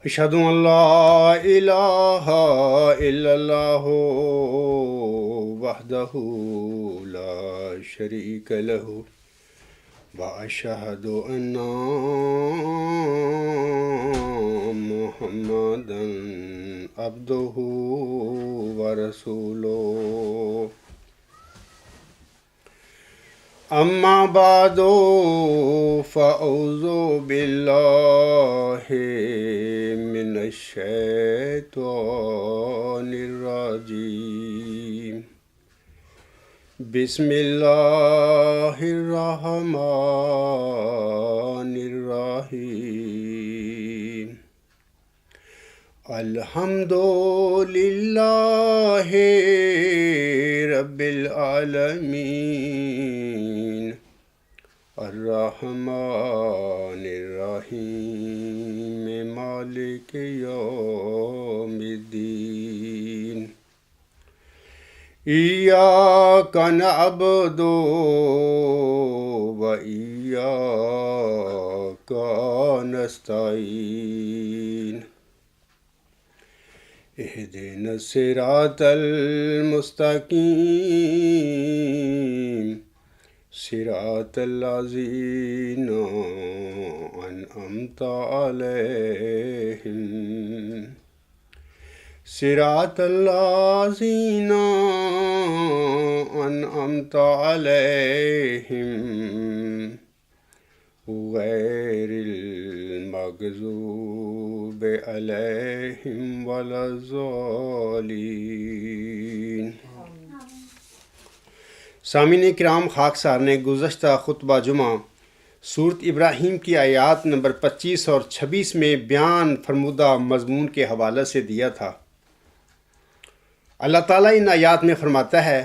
أشهد أن لا إله إلا الله وحده لا شريك له وأشهد أن محمدا عبده ورسوله أما بعد فأعوذ بالله من الشيطان الرجيم بسم الله الرحمن الرحيم الحمد لله رب العالمين الرحمن الرحيم مالك يوم الدين إياك نعبد وإياك نستعين اهدنا الصراط المستقيم صراط الذين أنعمت عليهم صراط الذين أنعمت عليهم غير المغضوب عليهم ولا الضالين۔ سامعین کرام، خاکسار نے گزشتہ خطبہ جمعہ سورت ابراہیم کی آیات نمبر 25 اور 26 میں بیان فرمودہ مضمون کے حوالے سے دیا تھا۔ اللہ تعالیٰ ان آیات میں فرماتا ہے،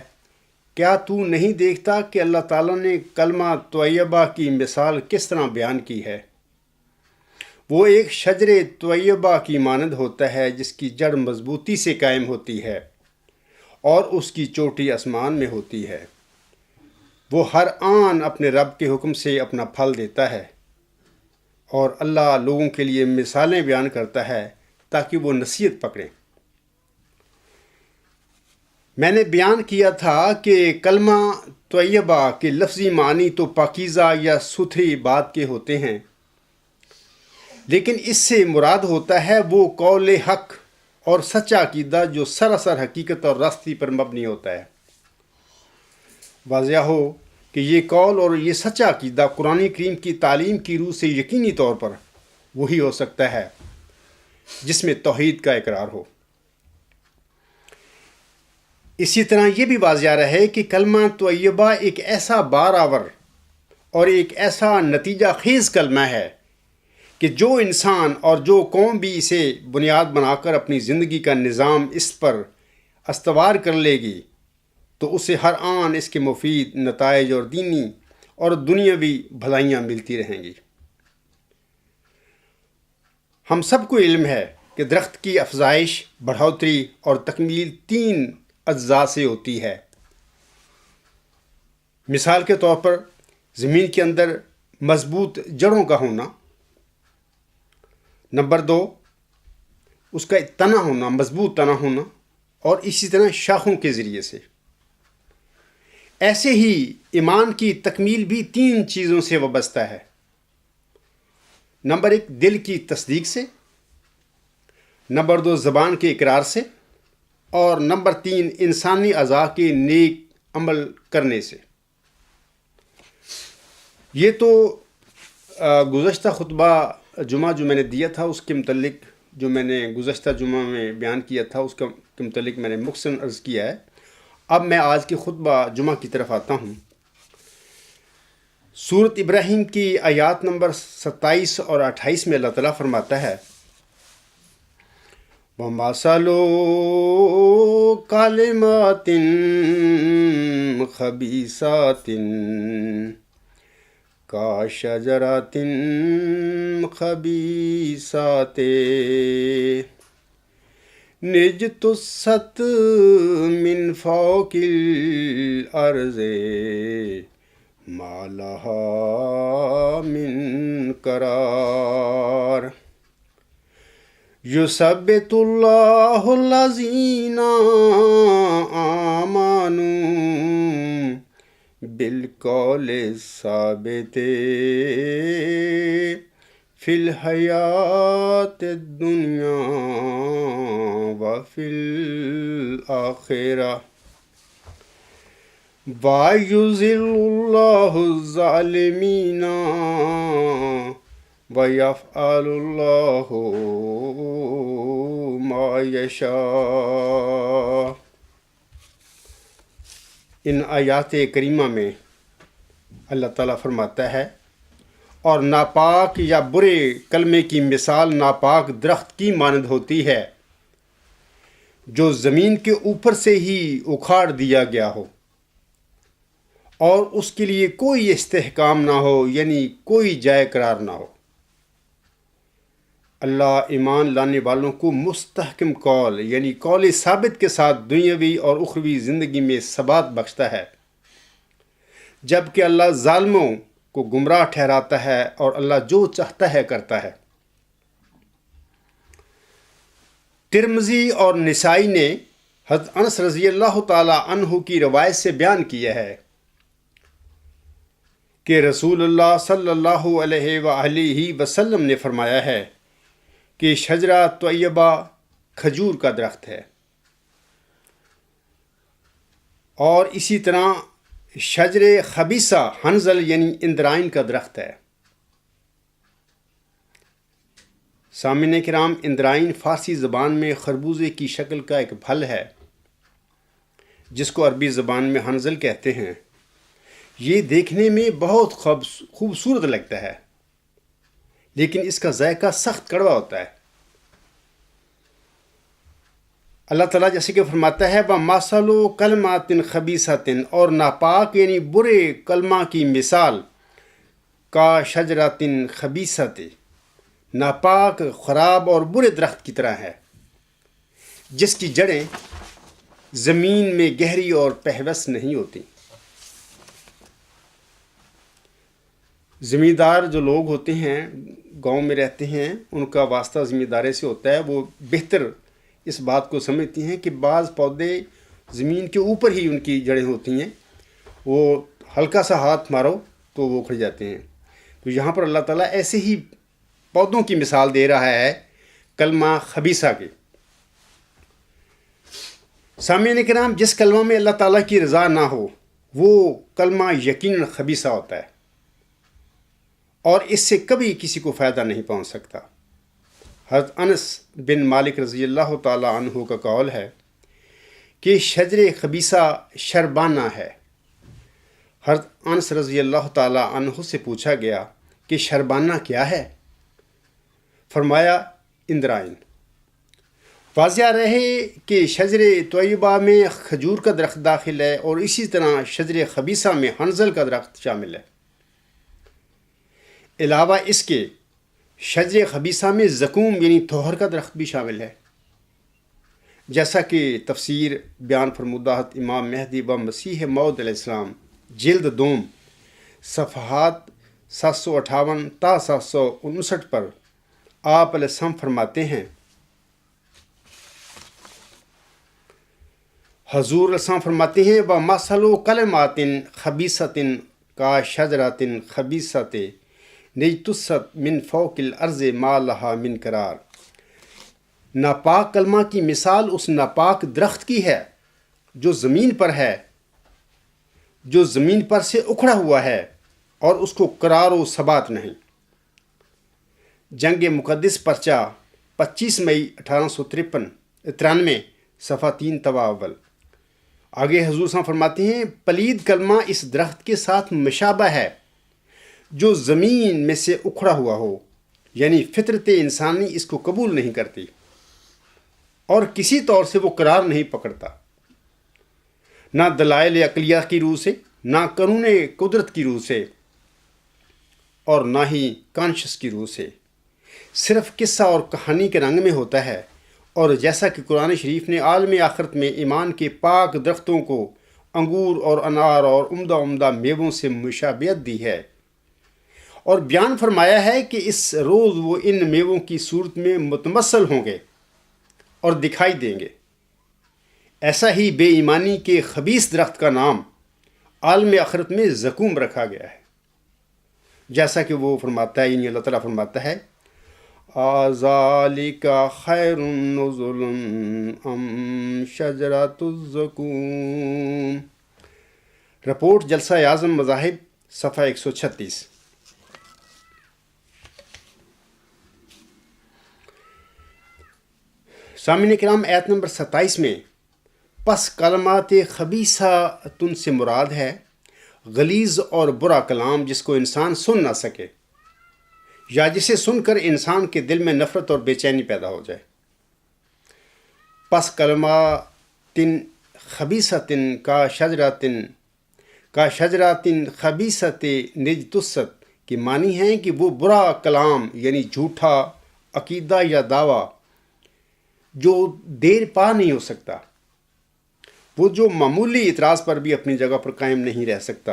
کیا تو نہیں دیکھتا کہ اللہ تعالیٰ نے کلمہ طیبہ کی مثال کس طرح بیان کی ہے؟ وہ ایک شجر طیبہ کی مانند ہوتا ہے جس کی جڑ مضبوطی سے قائم ہوتی ہے اور اس کی چوٹی آسمان میں ہوتی ہے۔ وہ ہر آن اپنے رب کے حکم سے اپنا پھل دیتا ہے، اور اللہ لوگوں کے لیے مثالیں بیان کرتا ہے تاکہ وہ نصیحت پکڑیں۔ میں نے بیان کیا تھا کہ کلمہ طیبہ کے لفظی معنی تو پاکیزہ یا ستھری بات کے ہوتے ہیں، لیکن اس سے مراد ہوتا ہے وہ قول حق اور سچا عقیدہ جو سراسر حقیقت اور راستی پر مبنی ہوتا ہے۔ واضح ہو کہ یہ قول اور یہ سچا عقیدہ قرآن کریم کی تعلیم کی روح سے یقینی طور پر وہی ہو سکتا ہے جس میں توحید کا اقرار ہو۔ اسی طرح یہ بھی واضح رہے کہ کلمہ طیبہ ایک ایسا بارآور اور ایک ایسا نتیجہ خیز کلمہ ہے کہ جو انسان اور جو قوم بھی اسے بنیاد بنا کر اپنی زندگی کا نظام اس پر استوار کر لے گی تو اسے ہر آن اس کے مفید نتائج اور دینی اور دنیاوی بھلائیاں ملتی رہیں گی۔ ہم سب کو علم ہے کہ درخت کی افزائش، بڑھوتری اور تکمیل 3 اجزاء سے ہوتی ہے۔ مثال کے طور پر زمین کے اندر مضبوط جڑوں کا ہونا، نمبر 2 اس کا تنا ہونا، مضبوط تنا ہونا، اور اسی طرح شاخوں کے ذریعے سے۔ ایسے ہی ایمان کی تکمیل بھی 3 چیزوں سے وابستہ ہے۔ نمبر 1 دل کی تصدیق سے، نمبر 2 زبان کے اقرار سے، اور نمبر 3 انسانی اعضاء کے نیک عمل کرنے سے۔ یہ تو گزشتہ خطبہ جمعہ جو میں نے دیا تھا اس کے متعلق، جو میں نے گزشتہ جمعہ میں بیان کیا تھا اس کے متعلق میں نے مختصراً عرض کیا ہے۔ اب میں آج کے خطبہ جمعہ کی طرف آتا ہوں۔ سورت ابراہیم کی آیات نمبر 27 اور 28 میں اللہ تعالیٰ فرماتا ہے، وَمَثَلُ كَلِمَاتٍ خَبِيثَاتٍ كَشَجَرَةٍ خَبِيثَةٍ اجْتُثَّتْ مِنْ فَوْقِ الْأَرْضِ مَا لَهَا مِنْ قَرَارٍ یثبت اللہ الذین آمنوا بالقول الثابت فی الحیات الدنیا وفی الآخرہ وَيُذِلُّ اللَّهُ الظَّالِمِينَ وَيَفْعَلُ اللَّهُ مَا يَشَاءُ۔ ان آیات کریمہ میں اللہ تعالیٰ فرماتا ہے، اور ناپاک یا برے کلمے کی مثال ناپاک درخت کی مانند ہوتی ہے جو زمین کے اوپر سے ہی اکھاڑ دیا گیا ہو اور اس کے لیے کوئی استحکام نہ ہو، یعنی کوئی جائے قرار نہ ہو۔ اللہ ایمان لانے والوں کو مستحکم قول یعنی قول ثابت کے ساتھ دنیاوی اور اخروی زندگی میں ثبات بخشتا ہے، جبکہ اللہ ظالموں کو گمراہ ٹھہراتا ہے اور اللہ جو چاہتا ہے کرتا ہے۔ ترمذی اور نسائی نے حضرت انس رضی اللہ تعالی عنہ کی روایت سے بیان کیا ہے کہ رسول اللہ صلی اللہ علیہ وآلہ وسلم نے فرمایا ہے کہ شجرہ طیبہ کھجور کا درخت ہے، اور اسی طرح شجر خبیثہ حنظل یعنی اندرائن کا درخت ہے۔ سامعین کرام، اندرائن فارسی زبان میں خربوزے کی شکل کا ایک پھل ہے جس کو عربی زبان میں حنظل کہتے ہیں۔ یہ دیکھنے میں بہت خوبصورت لگتا ہے، لیکن اس کا ذائقہ سخت کڑوا ہوتا ہے۔ اللہ تعالیٰ جیسے کہ فرماتا ہے وَمَثَلُ كَلِمَاتٍ خَبِيثَةٍ، اور ناپاک یعنی برے کلمہ کی مثال کا شجرۃ خبیثۃ، ناپاک خراب اور برے درخت کی طرح ہے جس کی جڑیں زمین میں گہری اور پیوست نہیں ہوتی۔ زمیندار جو لوگ ہوتے ہیں، گاؤں میں رہتے ہیں، ان کا واسطہ زمیندارے سے ہوتا ہے۔ وہ بہتر اس بات کو سمجھتی ہیں کہ بعض پودے زمین کے اوپر ہی ان کی جڑیں ہوتی ہیں، وہ ہلکا سا ہاتھ مارو تو وہ اکھڑ جاتے ہیں۔ تو یہاں پر اللہ تعالیٰ ایسے ہی پودوں کی مثال دے رہا ہے کلمہ خبیثہ کی۔ سامعین کرام، جس کلمہ میں اللہ تعالیٰ کی رضا نہ ہو وہ کلمہ یقیناً خبیثہ ہوتا ہے اور اس سے کبھی کسی کو فائدہ نہیں پہنچ سکتا۔ حضرت انس بن مالک رضی اللہ تعالیٰ عنہ کا قول ہے کہ شجر خبیثہ شربانہ ہے۔ حضرت انس رضی اللہ تعالیٰ عنہ سے پوچھا گیا کہ شربانہ کیا ہے؟ فرمایا اندرائن۔ واضح رہے کہ شجر طیبہ میں کھجور کا درخت داخل ہے اور اسی طرح شجر خبیثہ میں حنظل کا درخت شامل ہے۔ علاوہ اس کے شجر خبیثہ میں زقوم یعنی تھوہر کا درخت بھی شامل ہے، جیسا کہ تفسیر بیان فرمودہ امام مہدی و مسیح موعود علیہ السلام جلد 2 صفحات 758 تا 759 پر آپ علیہ السلام فرماتے ہیں، حضور علیہ السلام فرماتے ہیں وَمَثَلُ كَلِمَاتٍ خَبِيثَةٍ كَشَجَرَةٍ خَبِيثَةٍ اجْتُثَّتْ مِنْ فَوْقِ الْأَرْضِ مَا لَهَا مِنْ قَرَارٍ۔ ناپاک کلمہ کی مثال اس ناپاک درخت کی ہے جو زمین پر ہے، جو زمین پر سے اکھڑا ہوا ہے اور اس کو قرار و ثبات نہیں۔ جنگ مقدس پرچہ 25 مئی 1893 صفحہ 3 طبع اول۔ آگے حضور صلی اللہ علیہ وسلم فرماتے ہیں پلید کلمہ اس درخت کے ساتھ مشابہ ہے جو زمین میں سے اکھڑا ہوا ہو، یعنی فطرت انسانی اس کو قبول نہیں کرتی اور کسی طور سے وہ قرار نہیں پکڑتا، نہ دلائل عقلیہ کی روح سے، نہ قانون قدرت کی روح سے، اور نہ ہی کانشس کی روح سے، صرف قصہ اور کہانی کے رنگ میں ہوتا ہے۔ اور جیسا کہ قرآن شریف نے عالم آخرت میں ایمان کے پاک درختوں کو انگور اور انار اور عمدہ میووں سے مشابہت دی ہے، اور بیان فرمایا ہے کہ اس روز وہ ان میووں کی صورت میں متمثل ہوں گے اور دکھائی دیں گے۔ ایسا ہی بے ایمانی کے خبیث درخت کا نام عالم آخرت میں زقوم رکھا گیا ہے، جیسا کہ وہ فرماتا ہے، یعنی اللہ تعالیٰ فرماتا ہے ذَلِكَ خَيْرٌ نُزُلًا أَمْ شَجَرَةُ الزَّقُومِ۔ رپورٹ جلسہ اعظم مذاہب، صفحہ 136۔ سامعین کرام، آیت نمبر 27 میں پس کلمات خبیثہ تن سے مراد ہے غلیظ اور برا کلام جس کو انسان سن نہ سکے، یا جسے سن کر انسان کے دل میں نفرت اور بے چینی پیدا ہو جائے۔ پس کلمات خبیثۃ کا شجرات خبیثۃ نجتثت کے معنی ہیں کہ وہ برا کلام یعنی جھوٹا عقیدہ یا دعویٰ جو دیر پا نہیں ہو سکتا، وہ جو معمولی اعتراض پر بھی اپنی جگہ پر قائم نہیں رہ سکتا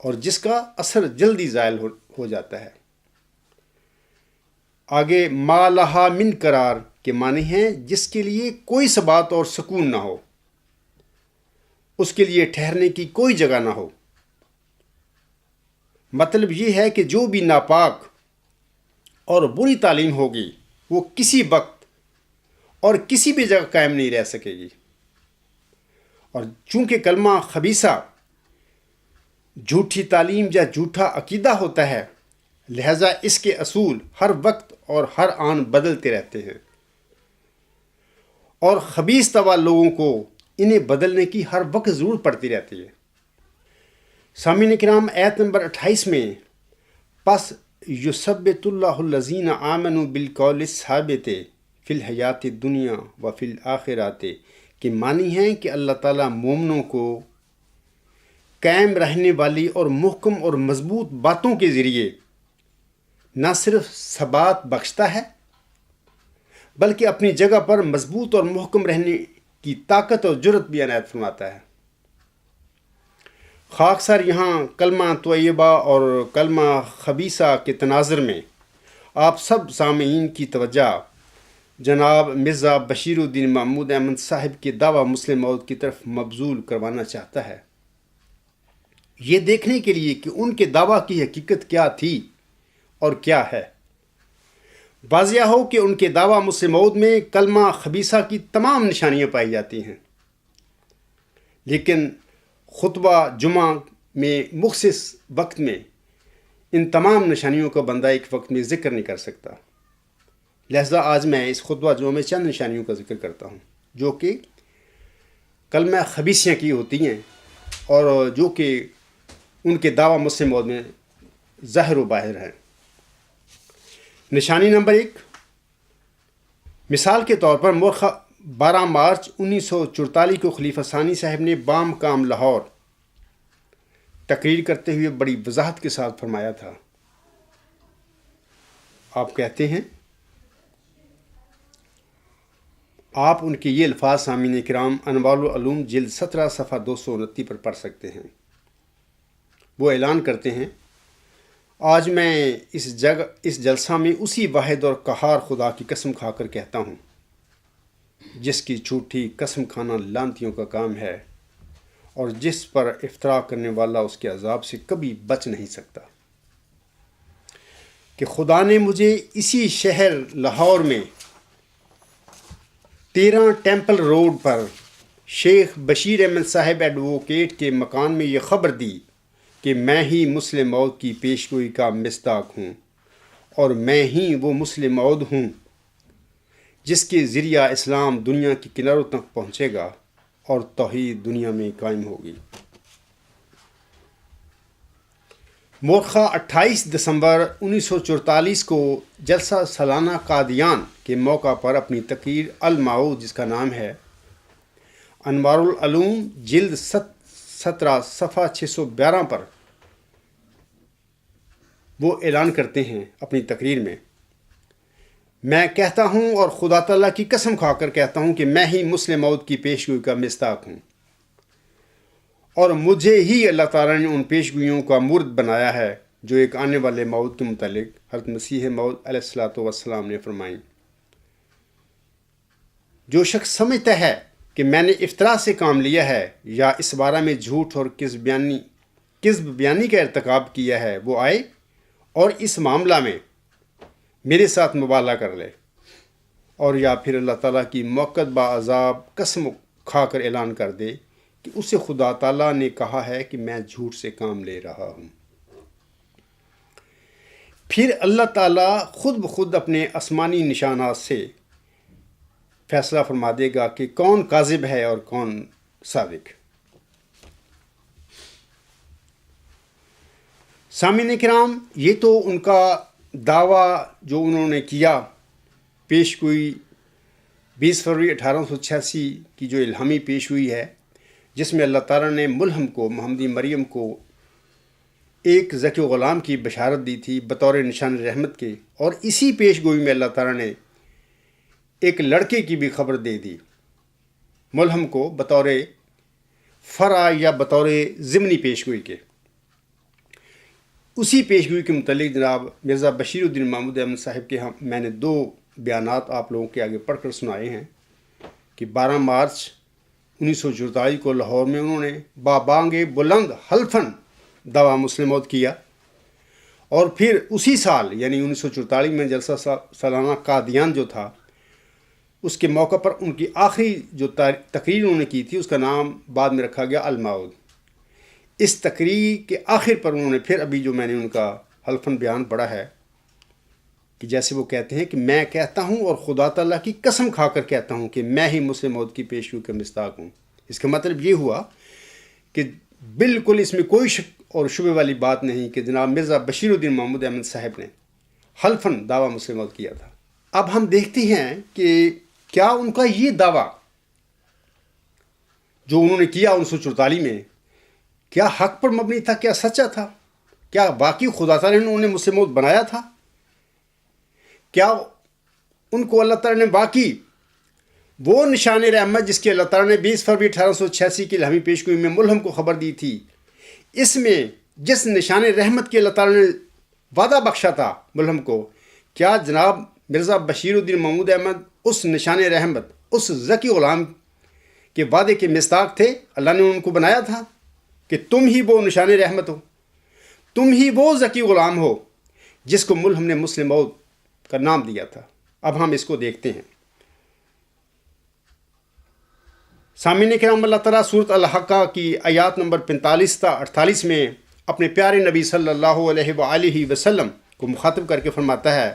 اور جس کا اثر جلدی زائل ہو جاتا ہے۔ آگے ما لہا من قرار کے معنی ہیں جس کے لیے کوئی ثبات اور سکون نہ ہو، اس کے لیے ٹھہرنے کی کوئی جگہ نہ ہو۔ مطلب یہ ہے کہ جو بھی ناپاک اور بری تعلیم ہوگی وہ کسی وقت اور کسی بھی جگہ قائم نہیں رہ سکے گی، اور چونکہ کلمہ خبیثہ جھوٹی تعلیم یا جھوٹا عقیدہ ہوتا ہے، لہذا اس کے اصول ہر وقت اور ہر آن بدلتے رہتے ہیں، اور خبیث طبع لوگوں کو انہیں بدلنے کی ہر وقت ضرورت پڑتی رہتی ہے۔ سامعین کرام، آیت نمبر 28 میں پس یثبت اللہ الذین آمنوا بالقول الثابت فی الحیات الدنیا و فی الآخرات کے معنی ہیں کہ اللہ تعالیٰ مومنوں کو قائم رہنے والی اور محکم اور مضبوط باتوں کے ذریعے نہ صرف ثبات بخشتا ہے بلکہ اپنی جگہ پر مضبوط اور محکم رہنے کی طاقت اور جرأت بھی عنایت فرماتا ہے۔ خاکسار یہاں کلمہ طیبہ اور کلمہ خبیثہ کے تناظر میں آپ سب سامعین کی توجہ جناب مرزا بشیر الدین محمود احمد صاحب کے دعویٰ مسلم موعود کی طرف مبذول کروانا چاہتا ہے، یہ دیکھنے کے لیے کہ ان کے دعویٰ کی حقیقت کیا تھی اور کیا ہے۔ واضح ہو کہ ان کے دعویٰ مسلم موعود میں کلمہ خبیثہ کی تمام نشانیاں پائی جاتی ہیں، لیکن خطبہ جمعہ میں مخصوص وقت میں ان تمام نشانیوں کا بندہ ایک وقت میں ذکر نہیں کر سکتا، لہذا آج میں اس خطبہ جمعہ میں چند نشانیوں کا ذکر کرتا ہوں جو کہ کلمہ خبیثیاں کی ہوتی ہیں اور جو کہ ان کے دعویٰ مسلم موعود میں ظاہر و باہر ہیں۔ نشانی نمبر 1، مثال کے طور پر مورخہ 12 مارچ 1944 کو خلیفہ ثانی صاحب نے بام کام لاہور تقریر کرتے ہوئے بڑی وضاحت کے ساتھ فرمایا تھا۔ آپ کہتے ہیں، آپ ان کے یہ الفاظ سامعین کرام انوار العلوم جلد 17 صفحہ 229 پر پڑھ سکتے ہیں۔ وہ اعلان کرتے ہیں، آج میں اس جلسہ میں اسی واحد اور قہار خدا کی قسم کھا کر کہتا ہوں جس کی جھوٹی قسم کھانا لعنتیوں کا کام ہے اور جس پر افطرا کرنے والا اس کے عذاب سے کبھی بچ نہیں سکتا، کہ خدا نے مجھے اسی شہر لاہور میں 13 ٹیمپل روڈ پر شیخ بشیر احمد صاحب ایڈووکیٹ کے مکان میں یہ خبر دی کہ میں ہی مسلم موعود کی پیشگوئی کا مصداق ہوں، اور میں ہی وہ مسلم موعود ہوں جس کے ذریعہ اسلام دنیا کی کناروں تک پہنچے گا اور توحید دنیا میں قائم ہوگی۔ مورخہ 28 دسمبر 1944 کو جلسہ سالانہ قادیان کے موقع پر اپنی تقریر الموعود جس کا نام ہے انوار العلوم جلد 17 صفحہ 612 پر وہ اعلان کرتے ہیں اپنی تقریر میں کہتا ہوں اور خدا تعالیٰ کی قسم کھا کر کہتا ہوں کہ میں ہی مسلم موعود کی پیشگوئی کا مصداق ہوں، اور مجھے ہی اللہ تعالیٰ نے ان پیشگوئیوں کا مورد بنایا ہے جو ایک آنے والے موت کے متعلق حضرت مسیح موعود علیہ الصلوۃ والسلام نے فرمائیں۔ جو شخص سمجھتا ہے کہ میں نے افطرا سے کام لیا ہے یا اس بارے میں جھوٹ اور کذب بیانی کا ارتکاب کیا ہے، وہ آئے اور اس معاملہ میں میرے ساتھ مبالغہ کر لے، اور یا پھر اللہ تعالیٰ کی موقت باعذاب قسم کھا کر اعلان کر دے کہ اسے خدا تعالیٰ نے کہا ہے کہ میں جھوٹ سے کام لے رہا ہوں۔ پھر اللہ تعالیٰ خود بخود اپنے آسمانی نشانات سے فیصلہ فرما دے گا کہ کون کاذب ہے اور کون صادق۔ سامعین کرام، یہ تو ان کا دعویٰ جو انہوں نے کیا، پیش گوئی 20 فروری 1886 کی جو الہامی پیش ہوئی ہے، جس میں اللہ تعالیٰ نے ملہم کو، محمدی مریم کو ایک ذکی غلام کی بشارت دی تھی بطور نشان رحمت کے، اور اسی پیش گوئی میں اللہ تعالیٰ نے ایک لڑکے کی بھی خبر دے دی ملہم کو بطور فرع یا بطور ضمنی پیش گوئی کے۔ اسی پیش گوئی کے متعلق جناب مرزا بشیر الدین محمود احمد صاحب کے میں نے 2 بیانات آپ لوگوں کے آگے پڑھ کر سنائے ہیں کہ 12 مارچ 1944 کو لاہور میں انہوں نے بابانگ بلند حلفاً دعویٰ مسلم موت کیا، اور پھر اسی سال یعنی 1944 میں جلسہ سالانہ قادیان جو تھا، اس کے موقع پر ان کی آخری جو تقریر انہوں نے کی تھی، اس کا نام بعد میں رکھا گیا الموعود۔ اس تقریر کے آخر پر انہوں نے پھر ابھی جو میں نے ان کا حلفاً بیان پڑھا ہے کہ جیسے وہ کہتے ہیں کہ میں کہتا ہوں اور خدا تعالیٰ کی قسم کھا کر کہتا ہوں کہ میں ہی مسلم موعود کی پیشگوئی کا مصداق ہوں۔ اس کا مطلب یہ ہوا کہ بالکل اس میں کوئی شک اور شبہ والی بات نہیں کہ جناب مرزا بشیر الدین محمود احمد صاحب نے حلفاً دعویٰ مسلم موعود کیا تھا۔ اب ہم دیکھتے ہیں کہ کیا ان کا یہ دعویٰ جو انہوں نے کیا 1944 میں، کیا حق پر مبنی تھا، کیا سچا تھا، کیا واقعی خدا تعالیٰ نے انہیں مسلم موعود بنایا تھا، کیا ان کو اللہ تعالیٰ نے واقعی وہ نشان رحمت جس کی اللہ تعالیٰ نے 20 فروری 1886 کی الہامی پیشگوئی میں ملہم کو خبر دی تھی، اس میں جس نشان رحمت کی اللہ تعالیٰ نے وعدہ بخشا تھا ملہم کو، کیا جناب مرزا بشیر الدین محمود احمد اس نشان رحمت، اس ذکی غلام کے وعدے کے مصداق تھے؟ اللہ نے ان کو بنایا تھا کہ تم ہی وہ نشان رحمت ہو، تم ہی وہ ذکی غلام ہو جس کو ملہم نے مسلم موعود کا نام دیا تھا۔ اب ہم اس کو دیکھتے ہیں۔ سامعین کرام، اللہ تعالیٰ سورۃ الحاقہ کی آیات نمبر 45 تا 48 میں اپنے پیارے نبی صلی اللہ علیہ وآلہ وسلم کو مخاطب کر کے فرماتا ہے،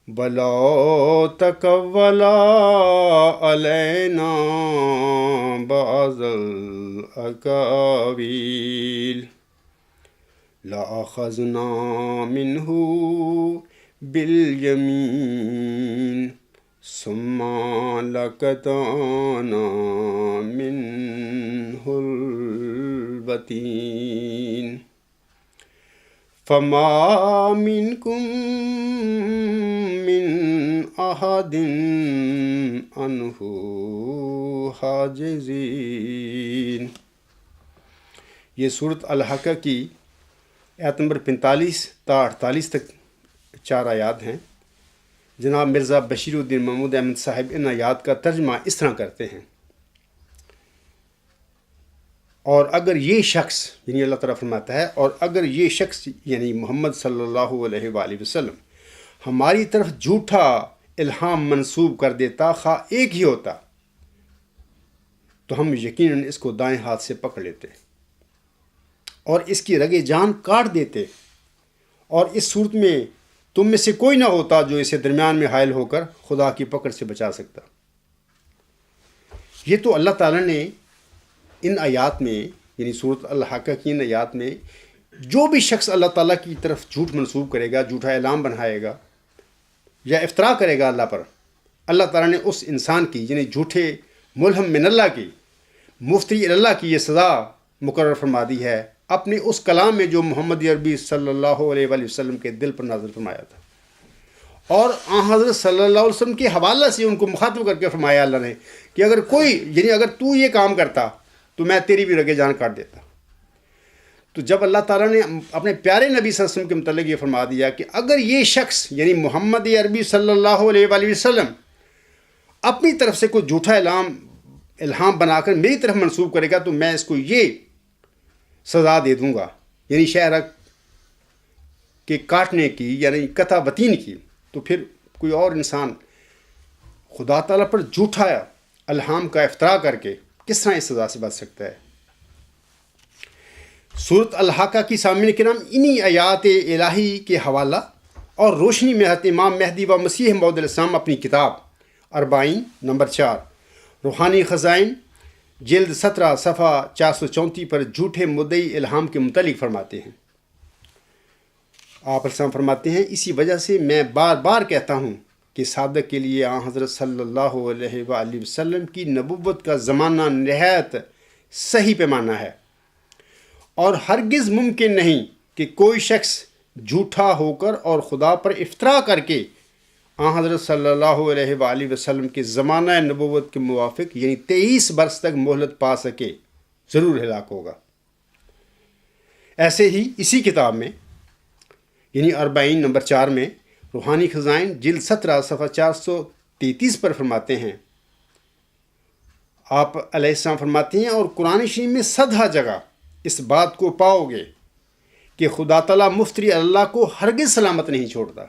وَلَوْ تَقَوَّلَ عَلَيْنَا بَعْضَ الْأَقَاوِيلِ لَأَخَذْنَا مِنْهُ بِالْيَمِينِ ثُمَّ لَقَطَعْنَا مِنْهُ الْوَتِينَ فَمَا مِنْكُمْ مِنْ أَحَدٍ عَنْهُ حَاجِزِينَ۔ یہ سورۃ الحاقہ کی آیت نمبر 45 تا 48 تک 4 آیات ہیں۔ جناب مرزا بشیر الدین محمود احمد صاحب ان آیات کا ترجمہ اس طرح کرتے ہیں، اور اگر یہ شخص یعنی اللہ تعالیٰ فرماتا ہے، اور اگر یہ شخص یعنی محمد صلی اللہ علیہ وآلہ وسلم ہماری طرف جھوٹا الہام منسوب کر دیتا، خواہ ایک ہی ہوتا، تو ہم یقیناً اس کو دائیں ہاتھ سے پکڑ لیتے اور اس کی رگِ جان کاٹ دیتے، اور اس صورت میں تم میں سے کوئی نہ ہوتا جو اسے درمیان میں حائل ہو کر خدا کی پکڑ سے بچا سکتا۔ یہ تو اللہ تعالیٰ نے ان آیات میں یعنی سورۃ الحاقہ کی ان آیات میں جو بھی شخص اللہ تعالیٰ کی طرف جھوٹ منسوب کرے گا، جھوٹا اعلان بنائے گا یا افترا کرے گا اللہ پر، اللہ تعالیٰ نے اس انسان کی یعنی جھوٹے ملہم من اللہ کی، مفتری اللہ کی یہ سزا مقرر فرما دی ہے اپنے اس کلام میں جو محمد عربی صلی اللہ علیہ وآلہ وسلم کے دل پر نازل فرمایا تھا، اور حضرت صلی اللہ علیہ وسلم کے حوالہ سے ان کو مخاطب کر کے فرمایا اللہ نے کہ اگر کوئی یعنی اگر تو یہ کام کرتا تو میں تیری بھی رگِ جان کاٹ دیتا۔ تو جب اللہ تعالیٰ نے اپنے پیارے نبی صلی اللہ علیہ وسلم کے متعلق یہ فرما دیا کہ اگر یہ شخص یعنی محمد عربی صلی اللہ علیہ وآلہ وسلم اپنی طرف سے کوئی جھوٹا الہام بنا کر میری طرف منسوب کرے گا تو میں اس کو یہ سزا دے دوں گا، یعنی شہرک کے کاٹنے کی، یعنی قطع وطین کی. تو پھر کوئی اور انسان خدا تعالیٰ پر جھوٹا الہام کا افتراء کر کے کس طرح اس سزا سے بچ سکتا ہے؟ سورۃ الحاقہ کی سامعین کرام انہی آیات الہی کے حوالہ اور روشنی میں حضرت امام مہدی و مسیح موعود علیہ السلام اپنی کتاب 40 نمبر 4 روحانی خزائن جلد 17 صفحہ 434 پر جھوٹے مدعی الہام کے متعلق فرماتے ہیں. آپ السلام فرماتے ہیں، اسی وجہ سے میں بار بار کہتا ہوں کہ صادق کے لیے آن حضرت صلی اللہ علیہ وآلہ وسلم کی نبوت کا زمانہ نہایت صحیح پیمانہ ہے، اور ہرگز ممکن نہیں کہ کوئی شخص جھوٹا ہو کر اور خدا پر افتراء کر کے آن حضرت صلی اللہ علیہ وآلہ وسلم کے زمانہ نبوت کے موافق یعنی 23 برس تک مہلت پا سکے، ضرور ہلاک ہوگا. ایسے ہی اسی کتاب میں یعنی 40 نمبر 4 میں روحانی خزائن جلد 17 صفحہ 433 پر فرماتے ہیں، آپ علیہ السلام فرماتے ہیں، اور قرآن شریف میں 100 جگہ اس بات کو پاؤ گے کہ خدا تعالیٰ مفتری اللہ کو ہرگز سلامت نہیں چھوڑتا،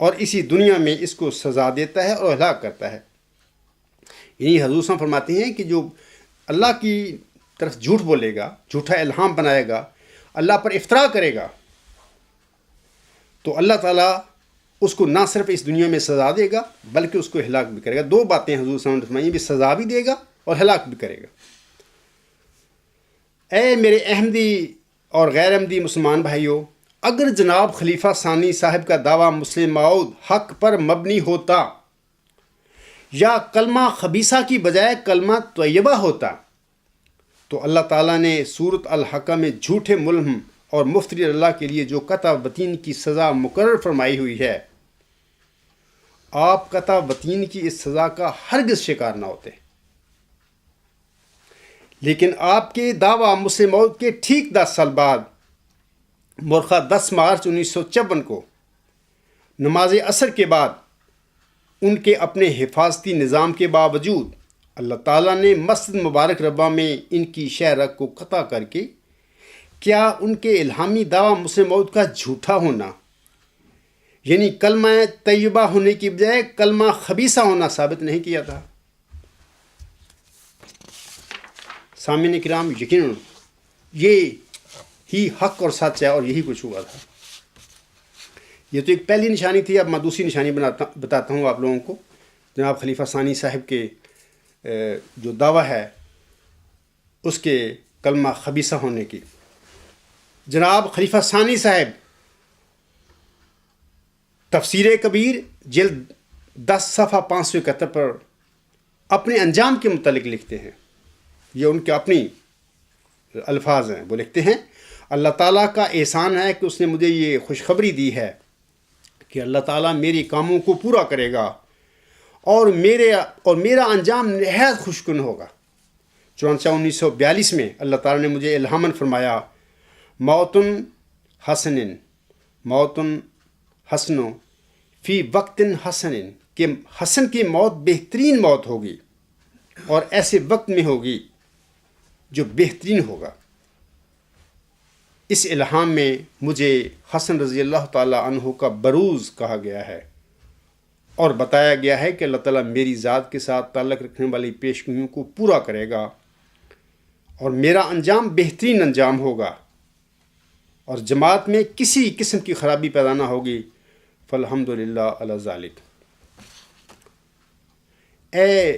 اور اسی دنیا میں اس کو سزا دیتا ہے اور ہلاک کرتا ہے. یعنی حضور صلی اللہ علیہ وسلم فرماتے ہیں کہ جو اللہ کی طرف جھوٹ بولے گا، جھوٹا الہام بنائے گا، اللہ پر افتراء کرے گا، تو اللہ تعالیٰ اس کو نہ صرف اس دنیا میں سزا دے گا بلکہ اس کو ہلاک بھی کرے گا. 2 باتیں حضور صلی اللہ علیہ وسلم نے فرمائی، بھی سزا بھی دے گا اور ہلاک بھی کرے گا. اے میرے احمدی اور غیر احمدی مسلمان بھائیوں، اگر جناب خلیفہ ثانی صاحب کا دعویٰ مسلم موعود حق پر مبنی ہوتا یا کلمہ خبیثہ کی بجائے کلمہ طیبہ ہوتا تو اللہ تعالیٰ نے سورۃ الحاقہ میں جھوٹے ملہم اور مفتری اللہ کے لیے جو قطع وطین کی سزا مقرر فرمائی ہوئی ہے، آپ قطع وطین کی اس سزا کا ہرگز شکار نہ ہوتے. لیکن آپ کے دعویٰ مسلم موعود کے ٹھیک 10 سال بعد مورخہ 10 مارچ 1954 کو نماز عصر کے بعد ان کے اپنے حفاظتی نظام کے باوجود اللہ تعالیٰ نے مسجد مبارک ربا میں ان کی شہرک کو قطع کر کے کیا ان کے الہامی دعویٰ مسلم موعود کا جھوٹا ہونا یعنی کلمہ طیبہ ہونے کی بجائے کلمہ خبیثہ ہونا ثابت نہیں کیا تھا؟ سامعین کرام، یقیناً یہ ہی حق اور سچ ہے اور یہی کچھ ہوا تھا. یہ تو ایک پہلی نشانی تھی. اب میں دوسری نشانی بتاتا ہوں آپ لوگوں کو. جناب خلیفہ ثانی صاحب کے جو دعویٰ ہے اس کے کلمہ خبیثہ ہونے کی. جناب خلیفہ ثانی صاحب تفسیر کبیر جلد 10 صفحہ 571 پر اپنے انجام کے متعلق لکھتے ہیں. یہ ان کے اپنی الفاظ ہیں. وہ لکھتے ہیں، اللہ تعالیٰ کا احسان ہے کہ اس نے مجھے یہ خوشخبری دی ہے کہ اللہ تعالیٰ میری کاموں کو پورا کرے گا اور میرا انجام نہایت خوشکن ہوگا. چنانچہ 1942 میں اللہ تعالیٰ نے مجھے الہاماً فرمایا، موتن حسن فی وقت حسن، کہ حسن کی موت بہترین موت ہوگی اور ایسے وقت میں ہوگی جو بہترین ہوگا. اس الہام میں مجھے حسن رضی اللہ تعالیٰ عنہ کا بروز کہا گیا ہے اور بتایا گیا ہے کہ اللہ تعالیٰ میری ذات کے ساتھ تعلق رکھنے والی پیشگوئیوں کو پورا کرے گا اور میرا انجام بہترین انجام ہوگا اور جماعت میں کسی قسم کی خرابی پیدا نہ ہوگی. فالحمدللہ علی ذالک. اے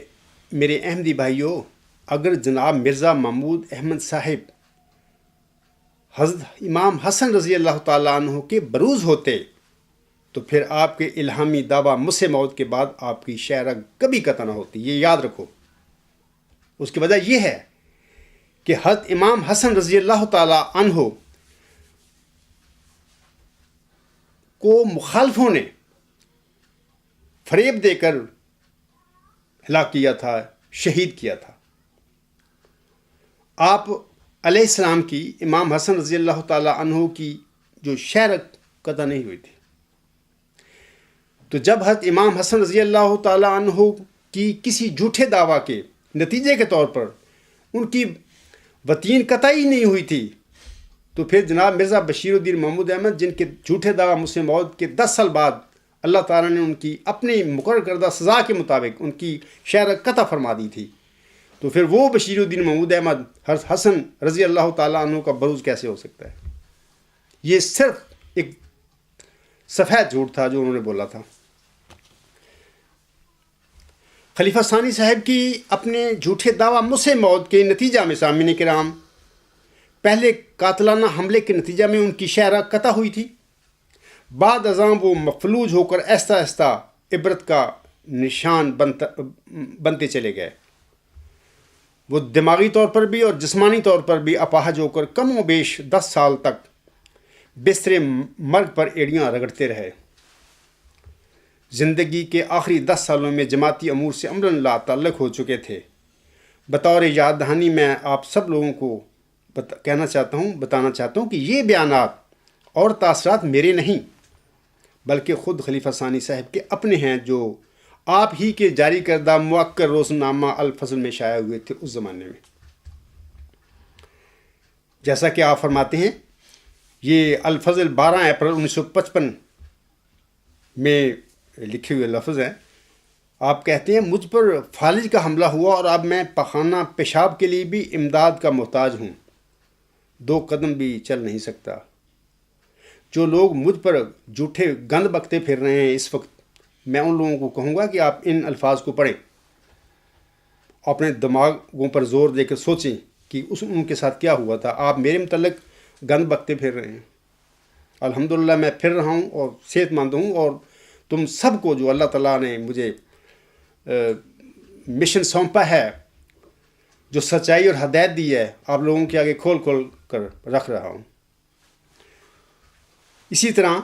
میرے احمدی بھائیوں، اگر جناب مرزا محمود احمد صاحب حضرت امام حسن رضی اللہ تعالیٰ عنہ کے بروز ہوتے تو پھر آپ کے الہامی دعویٰ مسلم موعود کے بعد آپ کی شہرک کبھی قطع نہ ہوتی. یہ یاد رکھو. اس کی وجہ یہ ہے کہ حضرت امام حسن رضی اللہ تعالیٰ عنہ کو مخالفوں نے فریب دے کر ہلاک کیا تھا، شہید کیا تھا. آپ علیہ السلام کی امام حسن رضی اللہ تعالیٰ عنہ کی جو شہرت قطع نہیں ہوئی تھی. تو جب حضرت امام حسن رضی اللہ تعالیٰ عنہ کی کسی جھوٹے دعویٰ کے نتیجے کے طور پر ان کی وطین قطع ہی نہیں ہوئی تھی، تو پھر جناب مرزا بشیر الدین محمود احمد، جن کے جھوٹے دعویٰ مسلم موعود کے 10 سال بعد اللہ تعالیٰ نے ان کی اپنی مقرر کردہ سزا کے مطابق ان کی شہرت قطع فرما دی تھی، تو پھر وہ بشیر الدین محمود احمد حضرت حسن رضی اللہ تعالیٰ عنہ کا بروز کیسے ہو سکتا ہے؟ یہ صرف ایک سفید جھوٹ تھا جو انہوں نے بولا تھا. خلیفہ ثانی صاحب کی اپنے جھوٹے دعویٰ مسلم موعود کے نتیجہ میں سامعین کرام پہلے قاتلانہ حملے کے نتیجہ میں ان کی شہرت قطع ہوئی تھی. بعد ازاں وہ مفلوج ہو کر آہستہ آہستہ عبرت کا نشان بنتے چلے گئے. وہ دماغی طور پر بھی اور جسمانی طور پر بھی اپاہج ہو کر کم و بیش 10 سال تک بستر مرگ پر ایڑیاں رگڑتے رہے. زندگی کے آخری 10 سالوں میں جماعتی امور سے عملاً لا تعلق ہو چکے تھے. بطور یاد دہانی میں آپ سب لوگوں کو بتانا چاہتا ہوں کہ یہ بیانات اور تاثرات میرے نہیں بلکہ خود خلیفہ ثانی صاحب کے اپنے ہیں، جو آپ ہی کے جاری کردہ مؤکر روزنامہ الفضل میں شائع ہوئے تھے اس زمانے میں. جیسا کہ آپ فرماتے ہیں، یہ الفضل 12 اپریل 1955 میں لکھے ہوئے لفظ ہیں. آپ کہتے ہیں، مجھ پر فالج کا حملہ ہوا اور اب میں پخانہ پیشاب کے لیے بھی امداد کا محتاج ہوں. 2 قدم بھی چل نہیں سکتا. جو لوگ مجھ پر جھوٹے گند بکتے پھر رہے ہیں اس وقت، میں ان لوگوں کو کہوں گا کہ آپ ان الفاظ کو پڑھیں، اپنے دماغوں پر زور دے کر سوچیں کہ ان کے ساتھ کیا ہوا تھا. آپ میرے متعلق گند بکتے پھر رہے ہیں. الحمدللہ میں پھر رہا ہوں اور صحت مند ہوں، اور تم سب کو جو اللہ تعالیٰ نے مجھے مشن سونپا ہے، جو سچائی اور ہدایت دی ہے، آپ لوگوں کے آگے کھول کھول کر رکھ رہا ہوں. اسی طرح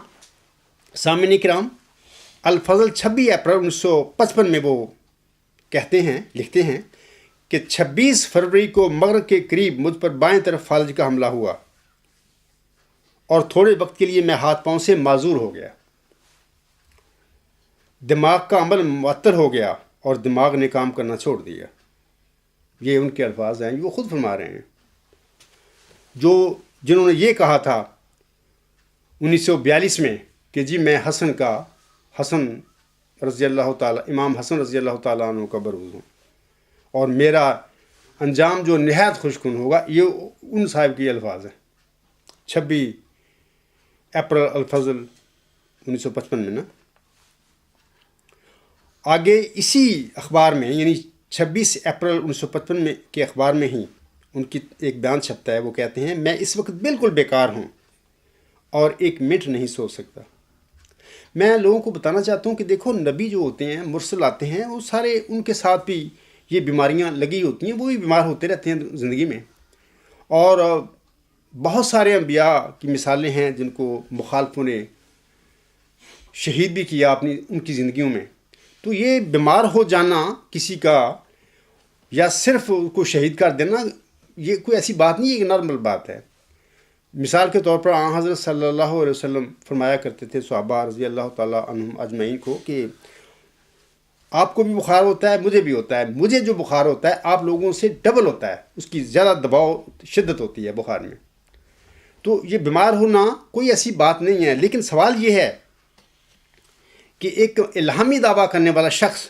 سامعین کرام، الفضل 26 اپریل 1955 میں وہ لکھتے ہیں کہ 26 فروری کو مغرب کے قریب مجھ پر بائیں طرف فالج کا حملہ ہوا اور تھوڑے وقت کے لیے میں ہاتھ پاؤں سے معذور ہو گیا. دماغ کا عمل معطل ہو گیا اور دماغ نے کام کرنا چھوڑ دیا. یہ ان کے الفاظ ہیں، وہ خود فرما رہے ہیں، جنہوں نے یہ کہا تھا 1942 میں کہ جی میں حسن رضی اللہ تعالیٰ امام حسن رضی اللہ تعالیٰ عنہ کا بروز ہوں اور میرا انجام جو نہایت خوشکن ہوگا. یہ ان صاحب کے الفاظ ہیں. 26 اپریل الفضل 1955 میں نا. آگے اسی اخبار میں، یعنی 26 اپریل 1955 میں کے اخبار میں ہی ان کی ایک بیان چھپتا ہے. وہ کہتے ہیں، میں اس وقت بالکل بیکار ہوں اور 1 منٹ نہیں سو سکتا. میں لوگوں کو بتانا چاہتا ہوں کہ دیکھو، نبی جو ہوتے ہیں، مرسل آتے ہیں، وہ سارے ان کے ساتھ بھی یہ بیماریاں لگی ہوتی ہیں، وہ بھی بیمار ہوتے رہتے ہیں زندگی میں. اور بہت سارے انبیاء کی مثالیں ہیں جن کو مخالفوں نے شہید بھی کیا ان کی زندگیوں میں. تو یہ بیمار ہو جانا کسی کا یا صرف کو شہید کر دینا، یہ کوئی ایسی بات نہیں ہے، ایک نارمل بات ہے. مثال کے طور پر آن حضرت صلی اللہ علیہ وسلم فرمایا کرتے تھے صحابہ رضی اللہ تعالیٰ عنہم اجمعین کو کہ آپ کو بھی بخار ہوتا ہے، مجھے بھی ہوتا ہے. مجھے جو بخار ہوتا ہے آپ لوگوں سے ڈبل ہوتا ہے، اس کی زیادہ دباؤ شدت ہوتی ہے بخار میں. تو یہ بیمار ہونا کوئی ایسی بات نہیں ہے. لیکن سوال یہ ہے کہ ایک الہامی دعویٰ کرنے والا شخص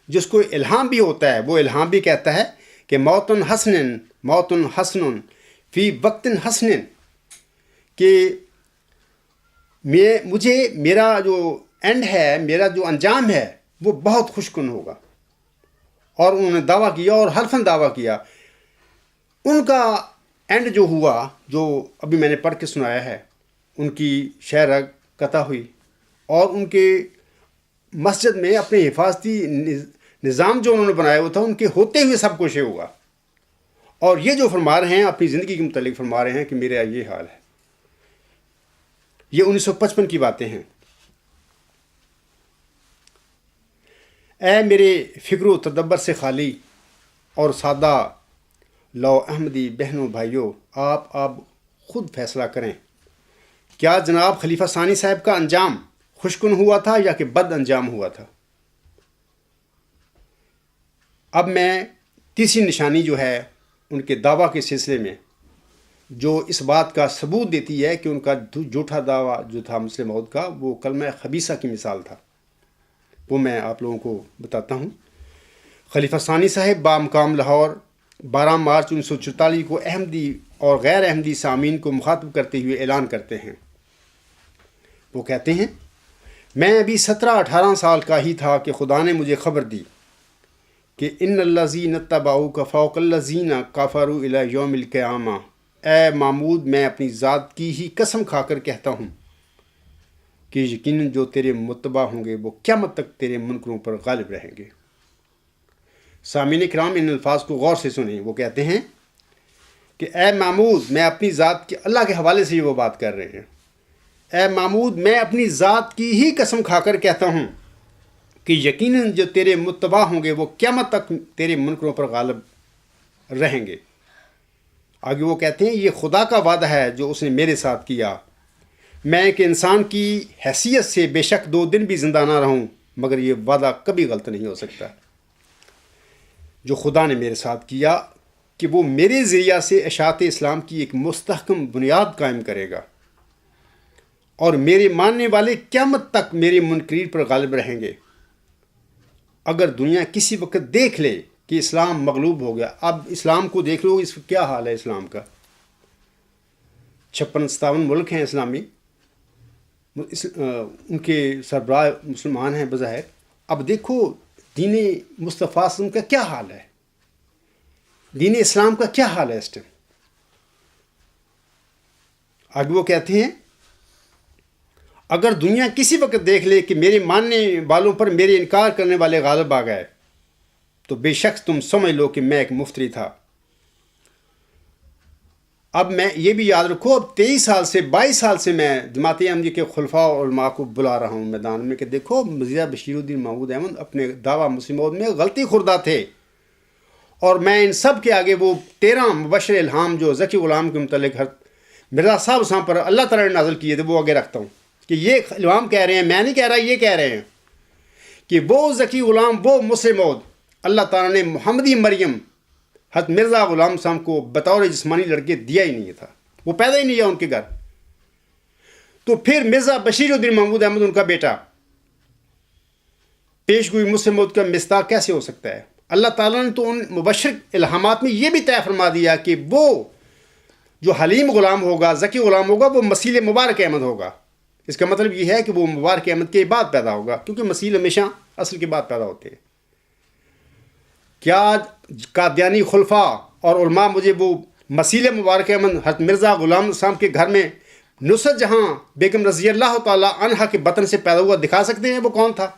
جس کو الہام بھی ہوتا ہے، وہ الہام بھی کہتا ہے کہ موتن حسن فی وقت حسن، کہ مجھے میرا جو اینڈ ہے، میرا جو انجام ہے وہ بہت خوشکن ہوگا. اور انہوں نے دعویٰ کیا اور حلفاً دعویٰ کیا. ان کا اینڈ جو ہوا، جو ابھی میں نے پڑھ کے سنایا ہے، ان کی شہرت قطع ہوئی اور ان کے مسجد میں اپنے حفاظتی نظام جو انہوں نے بنایا ہوا تھا، ان کے ہوتے ہوئے سب کچھ ہوا. اور یہ جو فرما رہے ہیں اپنی زندگی کے متعلق فرما رہے ہیں کہ میرا یہ حال ہے. یہ 1955 کی باتیں ہیں. اے میرے فکر و تدبر سے خالی اور سادہ لو احمدی بہنوں بھائیوں، آپ خود فیصلہ کریں، کیا جناب خلیفہ ثانی صاحب کا انجام خوشکن ہوا تھا یا کہ بد انجام ہوا تھا؟ اب میں تیسری نشانی جو ہے ان کے دعویٰ کے سلسلے میں، جو اس بات کا ثبوت دیتی ہے کہ ان کا جھوٹا دعویٰ جو تھا مسلم موعود کا، وہ کلمہ خبیثہ کی مثال تھا، وہ میں آپ لوگوں کو بتاتا ہوں۔ خلیفہ ثانی صاحب بامقام لاہور 12 مارچ 1944 کو احمدی اور غیر احمدی سامعین کو مخاطب کرتے ہوئے اعلان کرتے ہیں۔ وہ کہتے ہیں، میں ابھی 17-18 سال کا ہی تھا کہ خدا نے مجھے خبر دی کہ ان الذین اتبعوک فوق الذین کفروا الی یوم القیامہ، اے معمود میں اپنی ذات کی ہی قسم کھا کر کہتا ہوں کہ یقیناً جو تیرے متبع ہوں گے وہ قیامت تک تیرے منکروں پر غالب رہیں گے۔ سامعین کرام، ان الفاظ کو غور سے سنیں۔ وہ کہتے ہیں کہ اے معمود، میں اپنی ذات کے، اللہ کے حوالے سے وہ بات کر رہے ہیں، اے معمود میں اپنی ذات کی ہی قسم کھا کر کہتا ہوں کہ یقیناً جو تیرے متبع ہوں گے وہ قیامت تک تیرے منکروں پر غالب رہیں گے۔ آگے وہ کہتے ہیں، یہ خدا کا وعدہ ہے جو اس نے میرے ساتھ کیا، میں ایک انسان کی حیثیت سے بے شک 2 دن بھی زندہ نہ رہوں، مگر یہ وعدہ کبھی غلط نہیں ہو سکتا۔ جو خدا نے میرے ساتھ کیا کہ وہ میرے ذریعہ سے اشاعت اسلام کی ایک مستحکم بنیاد قائم کرے گا، اور میرے ماننے والے قیامت تک میرے منکرین پر غالب رہیں گے۔ اگر دنیا کسی وقت دیکھ لے کہ اسلام مغلوب ہو گیا، اب اسلام کو دیکھ لو، اس کا کیا حال ہے اسلام کا۔ 56-57 ملک ہیں اسلامی، ان کے سربراہ مسلمان ہیں بظاہر۔ اب دیکھو دین مصطفیٰ وسلم کا کیا حال ہے، دین اسلام کا کیا حال ہے اس ٹائم۔ آگے وہ کہتے ہیں، اگر دنیا کسی وقت دیکھ لے کہ میرے ماننے والوں پر میرے انکار کرنے والے غالب آ گئے، تو بے شک تم سمجھ لو کہ میں ایک مفتری تھا۔ اب میں یہ بھی یاد رکھو، اب 22 سال سے میں جماعت احمدیہ کے خلفاء اور علماء کو بلا رہا ہوں میدان میں کہ دیکھو مرزا بشیر الدین محمود احمد اپنے دعویٰ مسلم موعود میں غلطی خوردہ تھے، اور میں ان سب کے آگے وہ 13 مبشر الہام جو ذکی غلام کے متعلق مرزا صاحب پر اللہ تعالیٰ نے نازل کیے تھے، وہ آگے رکھتا ہوں کہ یہ الہام کہہ رہے ہیں، میں نہیں کہہ رہا، یہ کہہ رہے ہیں کہ وہ ذکی غلام، وہ مسلم موعود اللہ تعالیٰ نے محمدی مریم حضرت مرزا غلام صاحب کو بطور جسمانی لڑکے دیا ہی نہیں تھا، وہ پیدا ہی نہیں ہے ان کے گھر۔ تو پھر مرزا بشیر الدین محمود احمد ان کا بیٹا پیش گوئی مسلم موعود کا مصداق کیسے ہو سکتا ہے؟ اللہ تعالیٰ نے تو ان مبشر الہامات میں یہ بھی طے فرما دیا کہ وہ جو حلیم غلام ہوگا، ذکی غلام ہوگا، وہ مسیح مبارک احمد ہوگا۔ اس کا مطلب یہ ہے کہ وہ مبارک احمد کے بعد پیدا ہوگا، کیونکہ مسیح ہمیشہ اصل کے بعد پیدا ہوتے ہیں۔ کیا قادیانی خلفاء اور علماء مجھے وہ مسیح مبارک احمد حضرت مرزا غلام صاحب کے گھر میں نصرت جہاں بیگم رضی اللہ تعالی عنہا کے بطن سے پیدا ہوا دکھا سکتے ہیں وہ کون تھا؟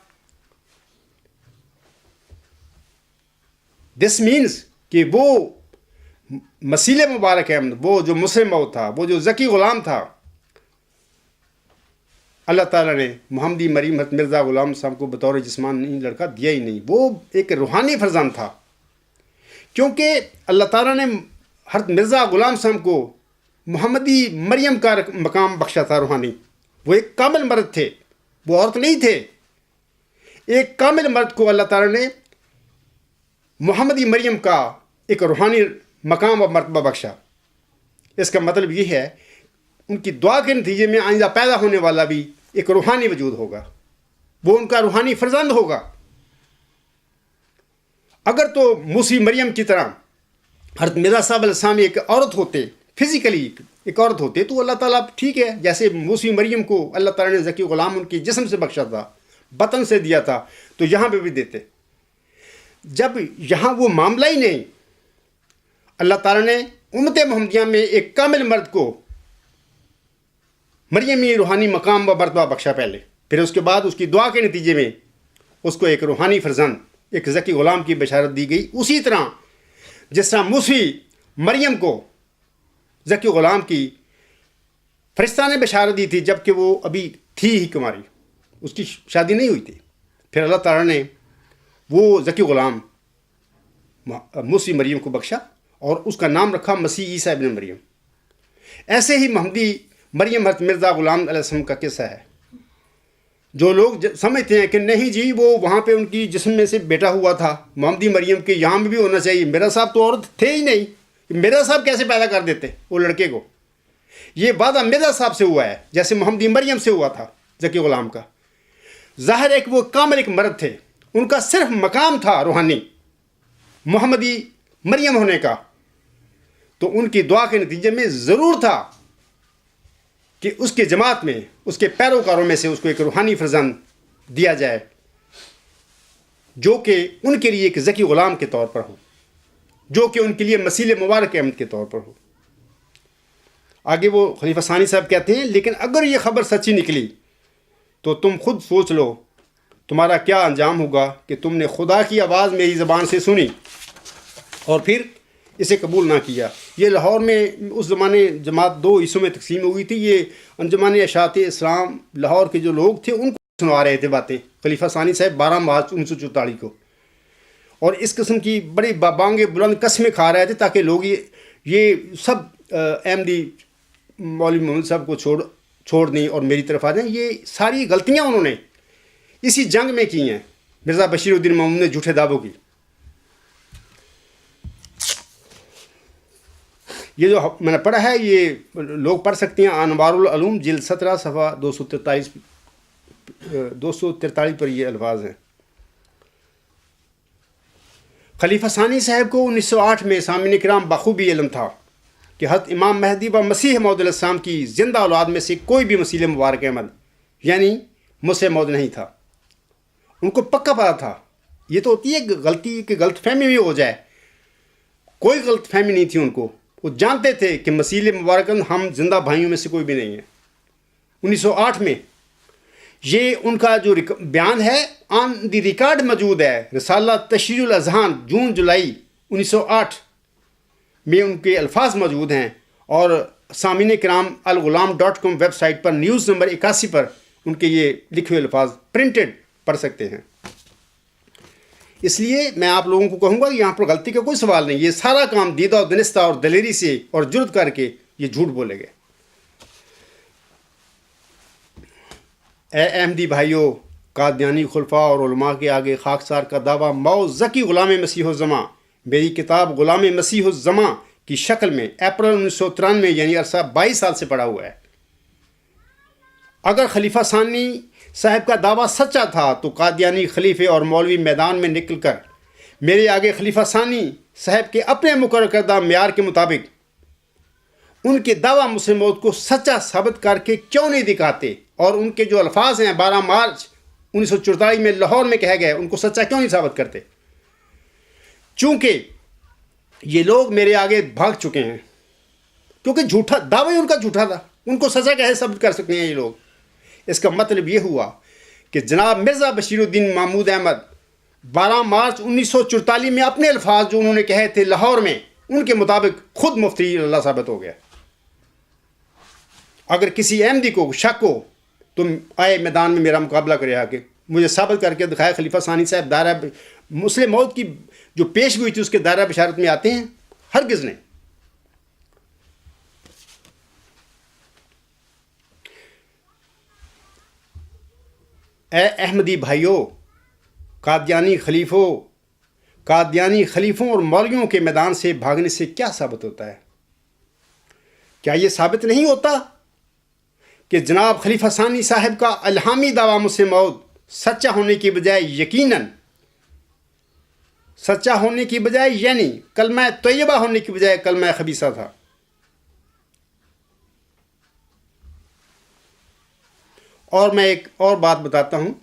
دس مینز کہ وہ مسیح مبارک احمد، وہ جو مسلم موعود تھا، وہ جو ذکی غلام تھا، اللہ تعالیٰ نے محمدی مریم حضرت مرزا غلام صاحب کو بطور جسمانی لڑکا دیا ہی نہیں، وہ ایک روحانی فرزند تھا، کیونکہ اللہ تعالیٰ نے حضرت مرزا غلام صاحب کو محمدی مریم کا مقام بخشا تھا روحانی۔ وہ ایک کامل مرد تھے، وہ عورت نہیں تھے۔ ایک کامل مرد کو اللہ تعالیٰ نے محمدی مریم کا ایک روحانی مقام و مرتبہ بخشا۔ اس کا مطلب یہ ہے ان کی دعا کے نتیجے میں آئندہ پیدا ہونے والا بھی ایک روحانی وجود ہوگا، وہ ان کا روحانی فرزند ہوگا۔ اگر تو موسی مریم کی طرح حضرت مرزا صاحب علیہ السلام ایک عورت ہوتے، فزیکلی ایک عورت ہوتے، تو اللہ تعالیٰ ٹھیک ہے، جیسے موسی مریم کو اللہ تعالیٰ نے ذکی غلام ان کی جسم سے بخشا تھا، بطن سے دیا تھا، تو یہاں پہ بھی دیتے۔ جب یہاں وہ معاملہ ہی نہیں، اللہ تعالیٰ نے امت محمدیہ میں ایک کامل مرد کو مریمی روحانی مقام و مرتبہ بخشا پہلے، پھر اس کے بعد اس کی دعا کے نتیجے میں اس کو ایک روحانی فرزند، ایک ذکی غلام کی بشارت دی گئی۔ اسی طرح جس طرح موسی مریم کو ذکی غلام کی فرشتہ نے بشارت دی تھی جبکہ وہ ابھی تھی ہی کماری، اس کی شادی نہیں ہوئی تھی، پھر اللہ تعالیٰ نے وہ ذکی غلام موسی مریم کو بخشا، اور اس کا نام رکھا مسیح عیسیٰ ابن مریم۔ ایسے ہی محمدی مریم حضرت مرزا غلام علیہ السلام کا قصہ ہے۔ جو لوگ سمجھتے ہیں کہ نہیں جی وہ وہاں پہ ان کی جسم میں سے بیٹا ہوا تھا، محمدی مریم کے یہاں میں بھی ہونا چاہیے، مرزا صاحب تو عورت تھے ہی نہیں، مرزا صاحب کیسے پیدا کر دیتے وہ لڑکے کو؟ یہ وعدہ مرزا صاحب سے ہوا ہے جیسے محمدی مریم سے ہوا تھا ذکی غلام کا۔ ظاہر ہے کہ وہ کامل ایک مرد تھے، ان کا صرف مقام تھا روحانی محمدی مریم ہونے کا، تو ان کی دعا کے نتیجے میں ضرور تھا کہ اس کے جماعت میں، اس کے پیروکاروں میں سے اس کو ایک روحانی فرزند دیا جائے جو کہ ان کے لیے ایک ذکی غلام کے طور پر ہو، جو کہ ان کے لیے مسیح مبارک احمد کے طور پر ہو۔ آگے وہ خلیفہ ثانی صاحب کہتے ہیں لیکن اگر یہ خبر سچی نکلی تو تم خود سوچ لو تمہارا کیا انجام ہوگا کہ تم نے خدا کی آواز میری زبان سے سنی اور پھر اسے قبول نہ کیا۔ یہ لاہور میں اس زمانے جماعت دو حصوں میں تقسیم ہوئی تھی۔ یہ انجمن اشاعت اسلام لاہور کے جو لوگ تھے ان کو سنوا رہے تھے باتیں خلیفہ ثانی صاحب 12 مارچ 1944 کو، اور اس قسم کی بڑی بانگیں بلند قسمیں کھا رہے تھے تاکہ لوگ یہ سب احمدی مولوی محمد صاحب کو چھوڑ دیں اور میری طرف آ جائیں۔ یہ ساری غلطیاں انہوں نے اسی جنگ میں کی ہیں، مرزا بشیر الدین محمود نے جھوٹے دعووں کی۔ یہ جو میں نے پڑھا ہے یہ لوگ پڑھ سکتے ہیں، انوار العلوم جلد 17 صفحہ 243 پر یہ الفاظ ہیں۔ خلیفہ ثانی صاحب کو 1908 میں سامعین کرام بخوبی علم تھا کہ حضرت امام مہدی و مسیح موعود علیہ السلام کی زندہ اولاد میں سے کوئی بھی مسیح مبارک احمد یعنی مسیح موعود نہیں تھا۔ ان کو پکا پتا تھا۔ یہ تو ہوتی ہے غلطی کہ غلط فہمی بھی ہو جائے، کوئی غلط فہمی نہیں تھی ان کو، وہ جانتے تھے کہ مسیح مبارک ہم زندہ بھائیوں میں سے کوئی بھی نہیں ہے۔ 1908 میں یہ ان کا جو بیان ہے آن دی ریکارڈ موجود ہے، رسالہ تشریح الاذہان جون جولائی 1908 میں ان کے الفاظ موجود ہیں، اور سامعین کرام الغلام.com ویب سائٹ پر نیوز نمبر 81 پر ان کے یہ لکھے ہوئے الفاظ پرنٹڈ پڑھ سکتے ہیں۔ اس لیے میں آپ لوگوں کو کہوں گا کہ یہاں پر غلطی کا کوئی سوال نہیں، یہ سارا کام دیدہ و دنستہ اور دلیری سے اور جرت کر کے یہ جھوٹ بولے گئے۔ اے احمدی بھائیو، قادیانی خلفاء اور علماء کے آگے خاکسار کا دعویٰ مئو ذکی غلام مسیح الزماں میری کتاب غلام مسیح الزماں کی شکل میں اپریل 1993 یعنی عرصہ 22 سال سے پڑا ہوا ہے۔ اگر خلیفہ ثانی صاحب کا دعویٰ سچا تھا تو قادیانی خلیفے اور مولوی میدان میں نکل کر میرے آگے خلیفہ ثانی صاحب کے اپنے مقرر کردہ معیار کے مطابق ان کے دعویٰ مسلم موت کو سچا ثابت کر کے کیوں نہیں دکھاتے، اور ان کے جو الفاظ ہیں 12 مارچ 1944 میں لاہور میں کہے گئے ان کو سچا کیوں نہیں ثابت کرتے؟ چونکہ یہ لوگ میرے آگے بھاگ چکے ہیں، کیونکہ جھوٹا دعوی ان کا جھوٹا تھا، ان کو سزا کیسے ثابت کر سکتے ہیں یہ لوگ؟ اس کا مطلب یہ ہوا کہ جناب مرزا بشیر الدین محمود احمد 12 مارچ 1944 میں اپنے الفاظ جو انہوں نے کہے تھے لاہور میں ان کے مطابق خود مفتی اللہ ثابت ہو گیا۔ اگر کسی احمدی کو شک ہو تو آئے میدان میں میرا مقابلہ کرے، آ کے مجھے ثابت کر کے دکھائے خلیفہ ثانی صاحب دائرہ مسلم موت کی جو پیش ہوئی تھی اس کے دائرہ بشارت میں آتے ہیں؟ ہرگز نہیں۔ اے احمدی بھائیوں، قادیانی خلیفوں اور مولویوں کے میدان سے بھاگنے سے کیا ثابت ہوتا ہے؟ کیا یہ ثابت نہیں ہوتا کہ جناب خلیفہ ثانی صاحب کا الہامی دعویٰ مسلم موعود سچا ہونے کی بجائے یقیناً سچا ہونے کی بجائے یعنی کلمہ طیبہ ہونے کی بجائے کلمہ خبیثہ تھا؟ اور میں ایک اور بات بتاتا ہوں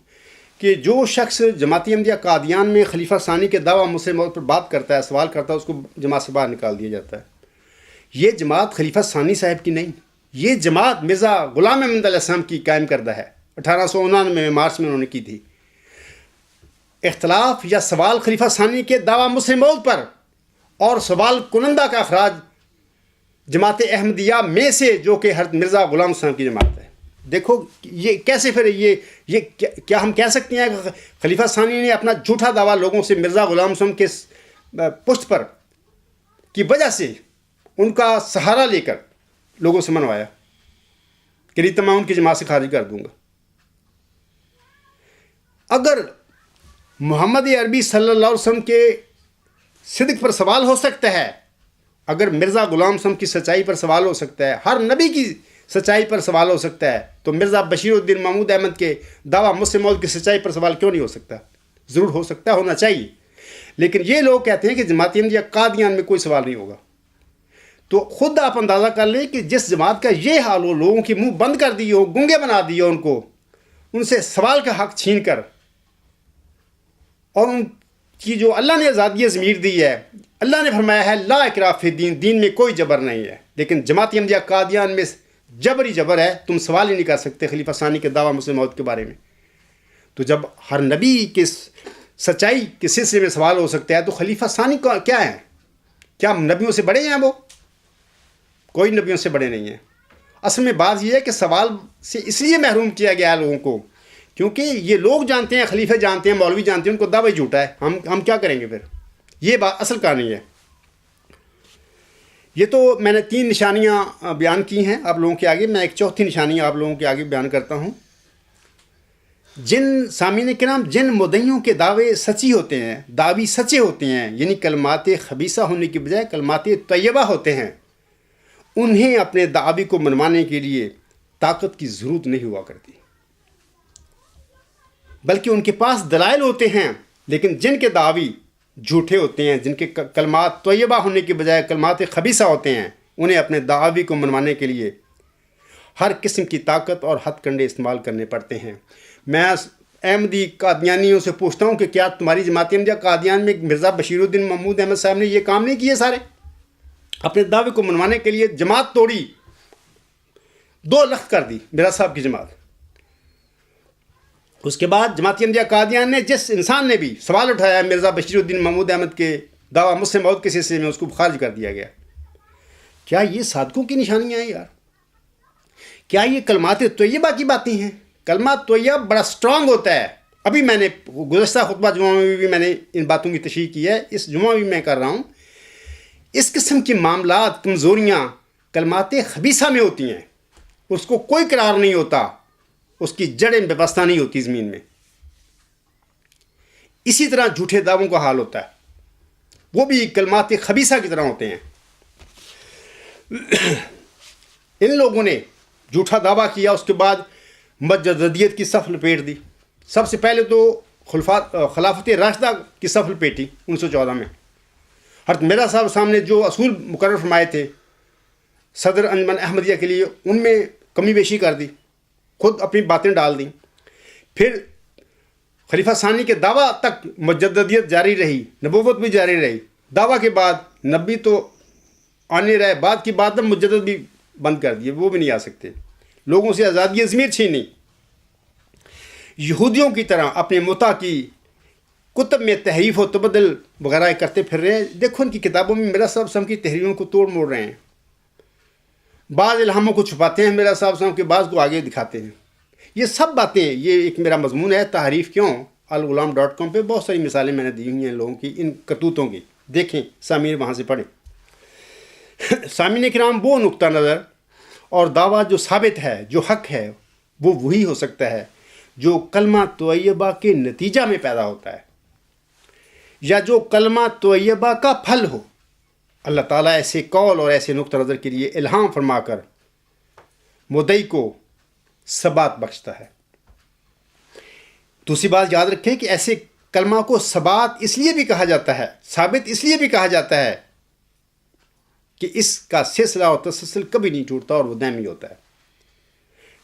کہ جو شخص جماعت احمدیہ قادیان میں خلیفہ ثانی کے دعویٰ مسلم موعود پر بات کرتا ہے، سوال کرتا ہے، اس کو جماعت سے باہر نکال دیا جاتا ہے۔ یہ جماعت خلیفہ ثانی صاحب کی نہیں، یہ جماعت مرزا غلام احمد علیہ السلام کی قائم کردہ ہے، 1899 میں مارچ میں انہوں نے کی تھی۔ اختلاف یا سوال خلیفہ ثانی کے دعویٰ مسلم موعود پر اور سوال کنندہ کا اخراج جماعت احمدیہ میں سے جو کہ حضرت مرزا غلام صاحب کی جماعت ہے۔ دیکھو یہ کیسے پھر یہ کیا ہم کہہ سکتے ہیں کہ خلیفہ ثانی نے اپنا جھوٹا دعویٰ لوگوں سے مرزا غلام صاحب کے پشت پر کی وجہ سے ان کا سہارا لے کر لوگوں سے منوایا کہ نہیں تو میں ان کی جماعت سے خارج کر دوں گا۔ اگر محمد عربی صلی اللہ علیہ وسلم کے صدق پر سوال ہو سکتا ہے، اگر مرزا غلام صاحب کی سچائی پر سوال ہو سکتا ہے، ہر نبی کی سچائی پر سوال ہو سکتا ہے، تو مرزا بشیر الدین محمود احمد کے دعویٰ مسلم موعود کی سچائی پر سوال کیوں نہیں ہو سکتا؟ ضرور ہو سکتا ہے، ہونا چاہیے۔ لیکن یہ لوگ کہتے ہیں کہ جماعت احمدیہ قادیان میں کوئی سوال نہیں ہوگا۔ تو خود آپ اندازہ کر لیں کہ جس جماعت کا یہ حال ہو، لوگوں کے منہ بند کر دیے ہو، گنگے بنا دیے ان کو، ان سے سوال کا حق چھین کر، اور ان کی جو اللہ نے آزادی ضمیر دی ہے، اللہ نے فرمایا ہے لا اکراہ فی الدین، دین میں کوئی جبر نہیں ہے، لیکن جماعت احمدیہ قادیان میں جبر ہی جبر ہے، تم سوال ہی نہیں کر سکتے خلیفہ ثانی کے دعویٰ مسلم موعود کے بارے میں۔ تو جب ہر نبی کے سچائی کے سلسلے میں سوال ہو سکتا ہے، تو خلیفہ ثانی کا کیا ہے؟ کیا نبیوں سے بڑے ہیں وہ؟ کوئی نبیوں سے بڑے نہیں ہیں۔ اصل میں بات یہ ہے کہ سوال سے اس لیے محروم کیا گیا ہے لوگوں کو، کیونکہ یہ لوگ جانتے ہیں، خلیفہ جانتے ہیں، مولوی جانتے ہیں، ان کو دعوی جھوٹا ہے، ہم کیا کریں گے پھر؟ یہ بات اصل کہانی ہے۔ یہ تو میں نے 3 نشانیاں بیان کی ہیں آپ لوگوں کے آگے، میں ایک چوتھی نشانی آپ لوگوں کے آگے بیان کرتا ہوں۔ جن سامعین کرام، جن مدعیوں کے دعوے سچی ہوتے ہیں، دعوی سچے ہوتے ہیں، یعنی کلمات خبیثہ ہونے کی بجائے کلمات طیبہ ہوتے ہیں، انہیں اپنے دعوی کو منوانے کے لیے طاقت کی ضرورت نہیں ہوا کرتی، بلکہ ان کے پاس دلائل ہوتے ہیں۔ لیکن جن کے دعوی جھوٹے ہوتے ہیں، جن کے کلمات طیبہ ہونے کے بجائے کلمات خبیثہ ہوتے ہیں، انہیں اپنے دعوی کو منوانے کے لیے ہر قسم کی طاقت اور ہتھ کنڈے استعمال کرنے پڑتے ہیں۔ میں احمدی قادیانیوں سے پوچھتا ہوں کہ کیا تمہاری جماعت احمدیہ قادیان میں مرزا بشیر الدین محمود احمد صاحب نے یہ کام نہیں کیے سارے؟ اپنے دعوے کو منوانے کے لیے جماعت توڑی، 2 لخت کر دی مرزا صاحب کی جماعت۔ اس کے بعد جماعت احمدیہ قادیان نے جس انسان نے بھی سوال اٹھایا مرزا بشیر الدین محمود احمد کے دعویٰ مسلم موعود کے سلسلے میں، اس کو خارج کر دیا گیا۔ کیا یہ صادقوں کی نشانیاں ہیں یار؟ کیا یہ کلمات طیبہ کی باتیں ہیں؟ کلمات طیبہ بڑا سٹرانگ ہوتا ہے۔ ابھی میں نے گزشتہ خطبہ جمعہ میں بھی میں نے ان باتوں کی تشریح کی ہے، اس جمعہ بھی میں کر رہا ہوں۔ اس قسم کے معاملات، کمزوریاں کلمات خبیثہ میں ہوتی ہیں، اس کو کوئی قرار نہیں ہوتا، اس کی جڑیں بے واسطہ نہیں ہوتی زمین میں۔ اسی طرح جھوٹے دعووں کا حال ہوتا ہے، وہ بھی کلمات خبیثہ کی طرح ہوتے ہیں۔ ان لوگوں نے جھوٹا دعویٰ کیا، اس کے بعد مجددیت کی صف لپیٹ دی۔ سب سے پہلے تو خلافت راشدہ کی صف لپیٹی 1914 میں۔ حضرت مرزا صاحب سامنے جو اصول مقرر فرمائے تھے صدر انجمن احمدیہ کے لیے، ان میں کمی بیشی کر دی، خود اپنی باتیں ڈال دیں۔ پھر خلیفہ ثانی کے دعویٰ تک مجددیت جاری رہی، نبوت بھی جاری رہی۔ دعویٰ کے بعد نبی تو آنے رہے، بعد کی بات میں مجدد بھی بند کر دیے، وہ بھی نہیں آ سکتے۔ لوگوں سے آزادی ضمیر چھینی، یہودیوں کی طرح اپنے متا کی کتب میں تحریف و تبدل وغیرہ کرتے پھر رہے ہیں۔ دیکھو ان کی کتابوں میں مرزا صاحب سم کی تحریروں کو توڑ موڑ رہے ہیں، بعض الہاموں کو چھپاتے ہیں مرزا صاحب سم کے، بعض کو آگے دکھاتے ہیں۔ یہ سب باتیں، یہ ایک میرا مضمون ہے تحریف کیوں، الغلام.com پہ بہت ساری مثالیں میں نے دی ہوئی ہیں لوگوں کی ان کرتوتوں کی، دیکھیں سامعین وہاں سے پڑھیں۔ سامعین کرام، وہ نقطہ نظر اور دعویٰ جو ثابت ہے، جو حق ہے، وہ وہی ہو سکتا ہے جو کلمہ طیبہ کے نتیجہ میں پیدا ہوتا ہے، یا جو کلمہ طیبہ کا پھل ہو۔ اللہ تعالیٰ ایسے قول اور ایسے نقطہ نظر کے لیے الہام فرما کر مدعی کو ثبات بخشتا ہے۔ دوسری بات یاد رکھیں کہ ایسے کلمہ کو ثبات اس لیے بھی کہا جاتا ہے، ثابت اس لیے بھی کہا جاتا ہے کہ اس کا سلسلہ اور تسلسل کبھی نہیں ٹوٹتا اور وہ دائمی ہوتا ہے۔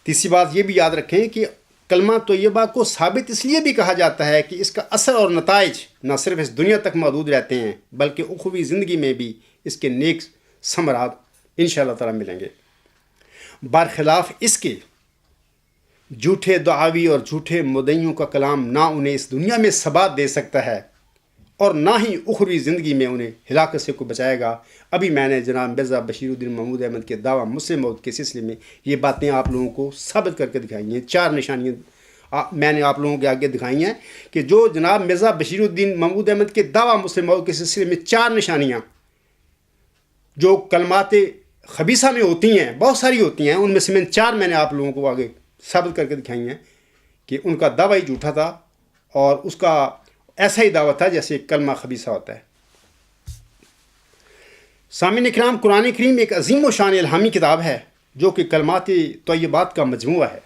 تیسری بات یہ بھی یاد رکھیں کہ کلمہ طیبہ کو ثابت اس لیے بھی کہا جاتا ہے کہ اس کا اثر اور نتائج نہ صرف اس دنیا تک محدود رہتے ہیں، بلکہ اخروی زندگی میں بھی اس کے نیک ثمرات انشاءاللہ تعالی ملیں گے۔ برخلاف اس کے جھوٹے دعاوی اور جھوٹے مدعیوں کا کلام نہ انہیں اس دنیا میں ثبات دے سکتا ہے اور نہ ہی اخروی زندگی میں انہیں ہلاکت سے کو بچائے گا۔ ابھی میں نے جناب مرزا بشیر الدین محمود احمد کے دعویٰ مسلم موعود کے سلسلے میں یہ باتیں آپ لوگوں کو ثابت کر کے دکھائی ہیں، 4 نشانیاں میں نے آپ لوگوں کے آگے دکھائی ہیں کہ جو جناب مرزا بشیر الدین محمود احمد کے دعویٰ مسلم موعود کے سلسلے میں 4 نشانیاں جو کلمات خبیثہ میں ہوتی ہیں، بہت ساری ہوتی ہیں، ان میں سے 4 میں نے آپ لوگوں کو آگے ثابت کر کے دکھائی ہیں کہ ان کا دعویٰ ہی جھوٹا تھا اور اس کا ایسا ہی دعویٰ تھا جیسے کلمہ خبیثہ ہوتا ہے۔ سامعین کرام، قرآن کریم ایک عظیم و شان الہامی کتاب ہے جو کہ کلمات طیبات کا مجموعہ ہے۔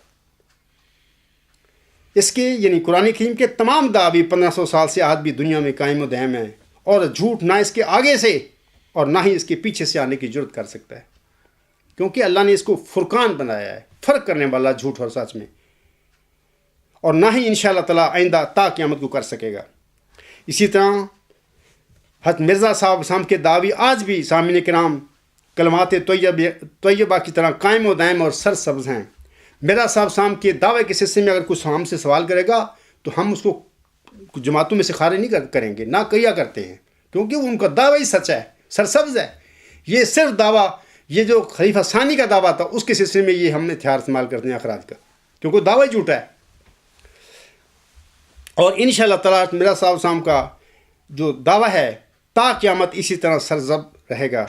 اس کے یعنی قرآن کریم کے تمام دعوی 1500 سال سے آج بھی دنیا میں قائم و دائم ہیں، اور جھوٹ نہ اس کے آگے سے اور نہ ہی اس کے پیچھے سے آنے کی جرت کر سکتا ہے، کیونکہ اللہ نے اس کو فرقان بنایا ہے، فرق کرنے والا جھوٹ اور سچ میں، اور نہ ہی انشاءاللہ تعالیٰ آئندہ تا قیامت کو کر سکے گا۔ اسی طرح حضرت مرزا صاحب سام کے دعوی آج بھی سامعین کرام کلمات طیبہ کی طرح قائم و دائم اور سرسبز ہیں۔ مرزا صاحب سام کے دعوے کے سلسلے میں اگر کچھ ہم سے سوال کرے گا تو ہم اس کو جماعتوں میں سے خارج نہیں کریں گے، نہ کیا کرتے ہیں، کیونکہ ان کا دعویٰ ہی سچ ہے، سرسبز ہے۔ یہ صرف دعویٰ، یہ جو خلیفہ ثانی کا دعویٰ تھا اس کے سلسلے میں یہ ہم نے ہتھیار استعمال کرتے ہیں اخراج کا، کیونکہ دعویٰ ہی جھوٹا ہے۔ اور انشاءاللہ تعالیٰ مرزا صاحب سام کا جو دعویٰ ہے تا قیامت اسی طرح سرزب رہے گا۔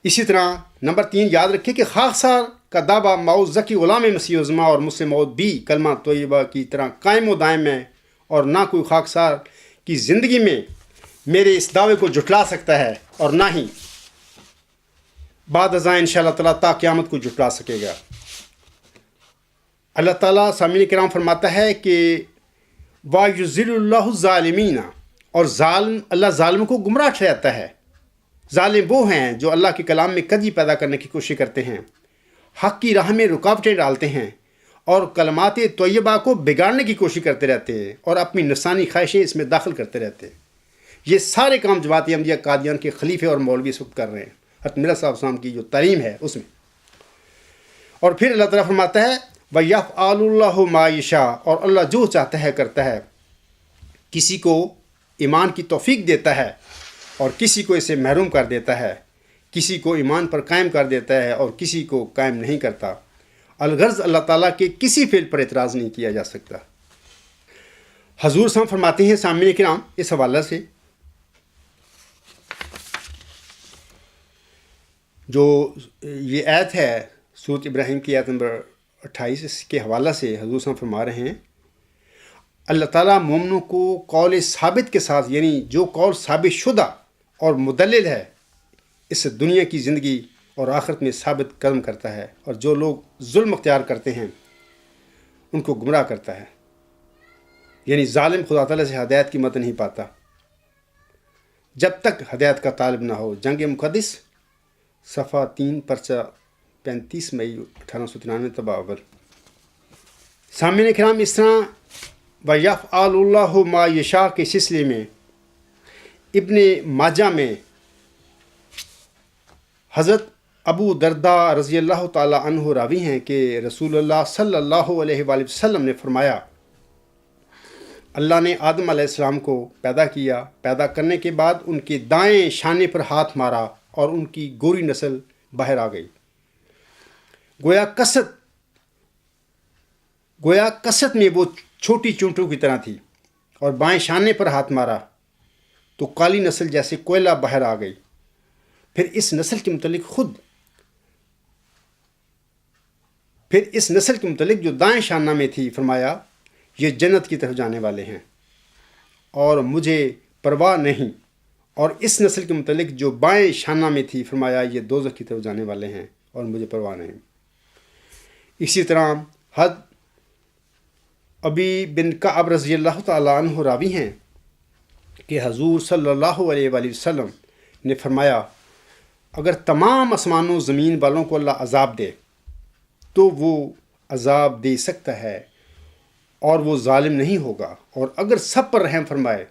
اسی طرح نمبر 3 یاد رکھیں کہ خاکسار کا دعویٰ ماؤد ذکی غلام مسیح عظمہ اور مسلم موعود بھی کلمہ طیبہ کی طرح قائم و دائم ہے، اور نہ کوئی خاکسار کی زندگی میں میرے اس دعوے کو جھٹلا سکتا ہے، اور نہ ہی بعد ازاں انشاءاللہ تعالیٰ تا قیامت کو جھٹلا سکے گا۔ اللہ تعالیٰ سامعین کرام فرماتا ہے کہ وَيُضِلُّ اللَّهُ الظَّالِمِينَ، اور اللہ ظالموں کو گمراہ ٹھہراتا ہے۔ ظالم وہ ہیں جو اللہ کے کلام میں کجی پیدا کرنے کی کوشش کرتے ہیں، حق کی راہ میں رکاوٹیں ڈالتے ہیں، اور کلمات طیبہ کو بگاڑنے کی کوشش کرتے رہتے ہیں، اور اپنی نفسانی خواہشیں اس میں داخل کرتے رہتے ہیں۔ یہ سارے کام جماعت احمدیہ قادیان کے خلیفے اور مولوی اس وقت کر رہے ہیں، حضرت مرزا صاحب صاحب کی جو تعلیم ہے اس میں۔ اور پھر اللہ تعالیٰ فرماتا ہے وَيَفْعَلُ اللَّهُ مَا يَشَاءُ، اور اللہ جو چاہتا ہے کرتا ہے۔ کسی کو ایمان کی توفیق دیتا ہے اور کسی کو اسے محروم کر دیتا ہے، کسی کو ایمان پر قائم کر دیتا ہے اور کسی کو قائم نہیں کرتا۔ الغرض اللہ تعالیٰ کے کسی فعل پر اعتراض نہیں کیا جا سکتا۔ حضور صاحب فرماتے ہیں سامعین کرام اس حوالہ سے، جو یہ آیت ہے سورۃ ابراہیم کی آیت نمبر 28، اس کے حوالہ سے حضور صاحب فرما رہے ہیں اللہ تعالیٰ مومنوں کو قول ثابت کے ساتھ، یعنی جو قول ثابت شدہ اور مدلل ہے، اس دنیا کی زندگی اور آخرت میں ثابت قدم کرتا ہے، اور جو لوگ ظلم اختیار کرتے ہیں ان کو گمراہ کرتا ہے۔ یعنی ظالم خدا تعالیٰ سے ہدایت کی مدد نہیں پاتا جب تک ہدایت کا طالب نہ ہو۔ جنگ مقدس صفحہ 3 پرچہ 35 مئی 1893 طبع اول۔ سامعین کرام، اس طرح وَيَفْعَلُ اللَّهُ مَا يَشَاءُ کے سلسلے میں ابن ماجہ میں حضرت ابو درداء رضی اللہ تعالی عنہ راوی ہیں کہ رسول اللہ صلی اللہ علیہ وآلہ وسلم نے فرمایا اللہ نے آدم علیہ السلام کو پیدا کیا، پیدا کرنے کے بعد ان کے دائیں شانے پر ہاتھ مارا اور ان کی گوری نسل باہر آ گئی، گویا کثرت میں وہ چھوٹی چونٹوں کی طرح تھی، اور بائیں شانے پر ہاتھ مارا تو کالی نسل جیسے کوئلہ باہر آ گئی۔ پھر اس نسل کے متعلق جو دائیں شانہ میں تھی فرمایا یہ جنت کی طرف جانے والے ہیں اور مجھے پرواہ نہیں، اور اس نسل کے متعلق جو بائیں شانہ میں تھی فرمایا یہ دوزخ کی طرف جانے والے ہیں اور مجھے پرواہ نہیں۔ اسی طرح حضرت ابی بن کعب رضی اللہ تعالی عنہ راوی ہیں کہ حضور صلی اللہ علیہ وآلہ وسلم نے فرمایا اگر تمام آسمان و زمین والوں کو اللہ عذاب دے تو وہ عذاب دے سکتا ہے اور وہ ظالم نہیں ہوگا، اور اگر سب پر رحم فرمائے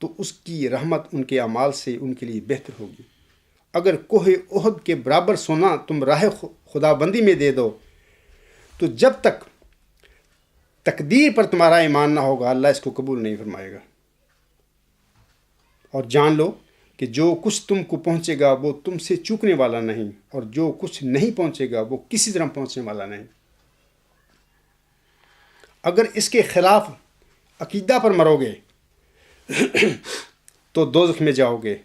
تو اس کی رحمت ان کے اعمال سے ان کے لیے بہتر ہوگی۔ اگر کوہ احد کے برابر سونا تم راہ خدا بندی میں دے دو تو جب تک تقدیر پر تمہارا ایمان نہ ہوگا اللہ اس کو قبول نہیں فرمائے گا۔ اور جان لو کہ جو کچھ تم کو پہنچے گا وہ تم سے چوکنے والا نہیں، اور جو کچھ نہیں پہنچے گا وہ کسی طرح پہنچنے والا نہیں۔ اگر اس کے خلاف عقیدہ پر مرو گے تو دوزخ میں جاؤ گے۔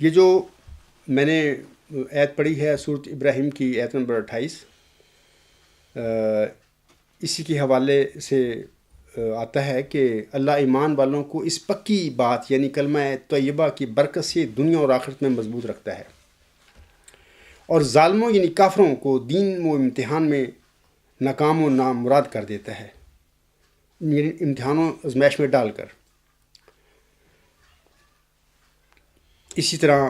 یہ جو میں نے آیت پڑھی ہے سورۃ ابراہیم کی آیت نمبر 28، اسی کے حوالے سے آتا ہے کہ اللہ ایمان والوں کو اس پکی بات یعنی کلمہ طیبہ کی برکت سے دنیا اور آخرت میں مضبوط رکھتا ہے، اور ظالموں یعنی کافروں کو دین و امتحان میں ناکام و نامراد کر دیتا ہے، امتحان و آزمائش میں ڈال کر۔ اسی طرح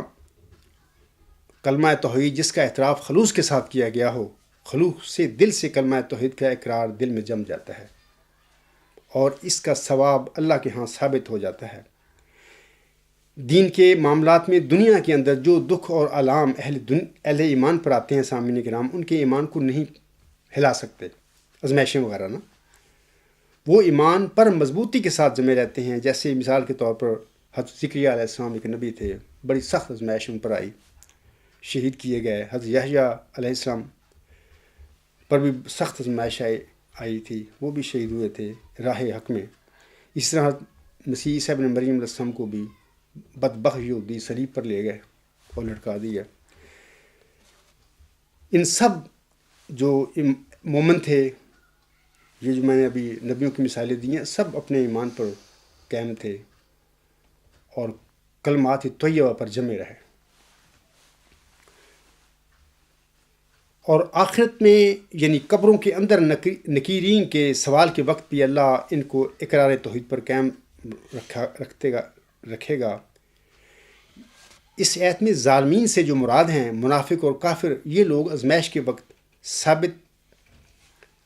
کلمہ توحید جس کا اعتراف خلوص کے ساتھ کیا گیا ہو، خلوص سے دل سے کلمہ توحید کا اقرار دل میں جم جاتا ہے اور اس کا ثواب اللہ کے ہاں ثابت ہو جاتا ہے۔ دین کے معاملات میں دنیا کے اندر جو دکھ اور آلام اہل ایمان پر آتے ہیں سامعین کرام، ان کے ایمان کو نہیں ہلا سکتے، آزمائشیں وغیرہ نا، وہ ایمان پر مضبوطی کے ساتھ جمے رہتے ہیں۔ جیسے مثال کے طور پر حضرت زکریا علیہ السلام ایک نبی تھے، بڑی سخت آزمائش ان پر آئی، شہید کیے گئے۔ حضرت یحییٰ علیہ السلام پر بھی سخت آزمائش آئی تھی، وہ بھی شہید ہوئے تھے راہ حق میں۔ اس طرح مسیح عیسیٰ ابن مریم علیہ السلام کو بھی بدبخت یہودی صلیب پر لے گئے اور لٹکا دیا۔ ان سب جو مومن تھے، یہ جو میں نے ابھی نبیوں کی مثالیں دی ہیں، سب اپنے ایمان پر قائم تھے اور کلمات طیبہ پر جمے رہے۔ اور آخرت میں یعنی قبروں کے اندر نکیرین کے سوال کے وقت بھی اللہ ان کو اقرار توحید پر قائم رکھے گا۔ اس آیت میں ظالمین سے جو مراد ہیں منافق اور کافر، یہ لوگ آزمائش کے وقت ثابت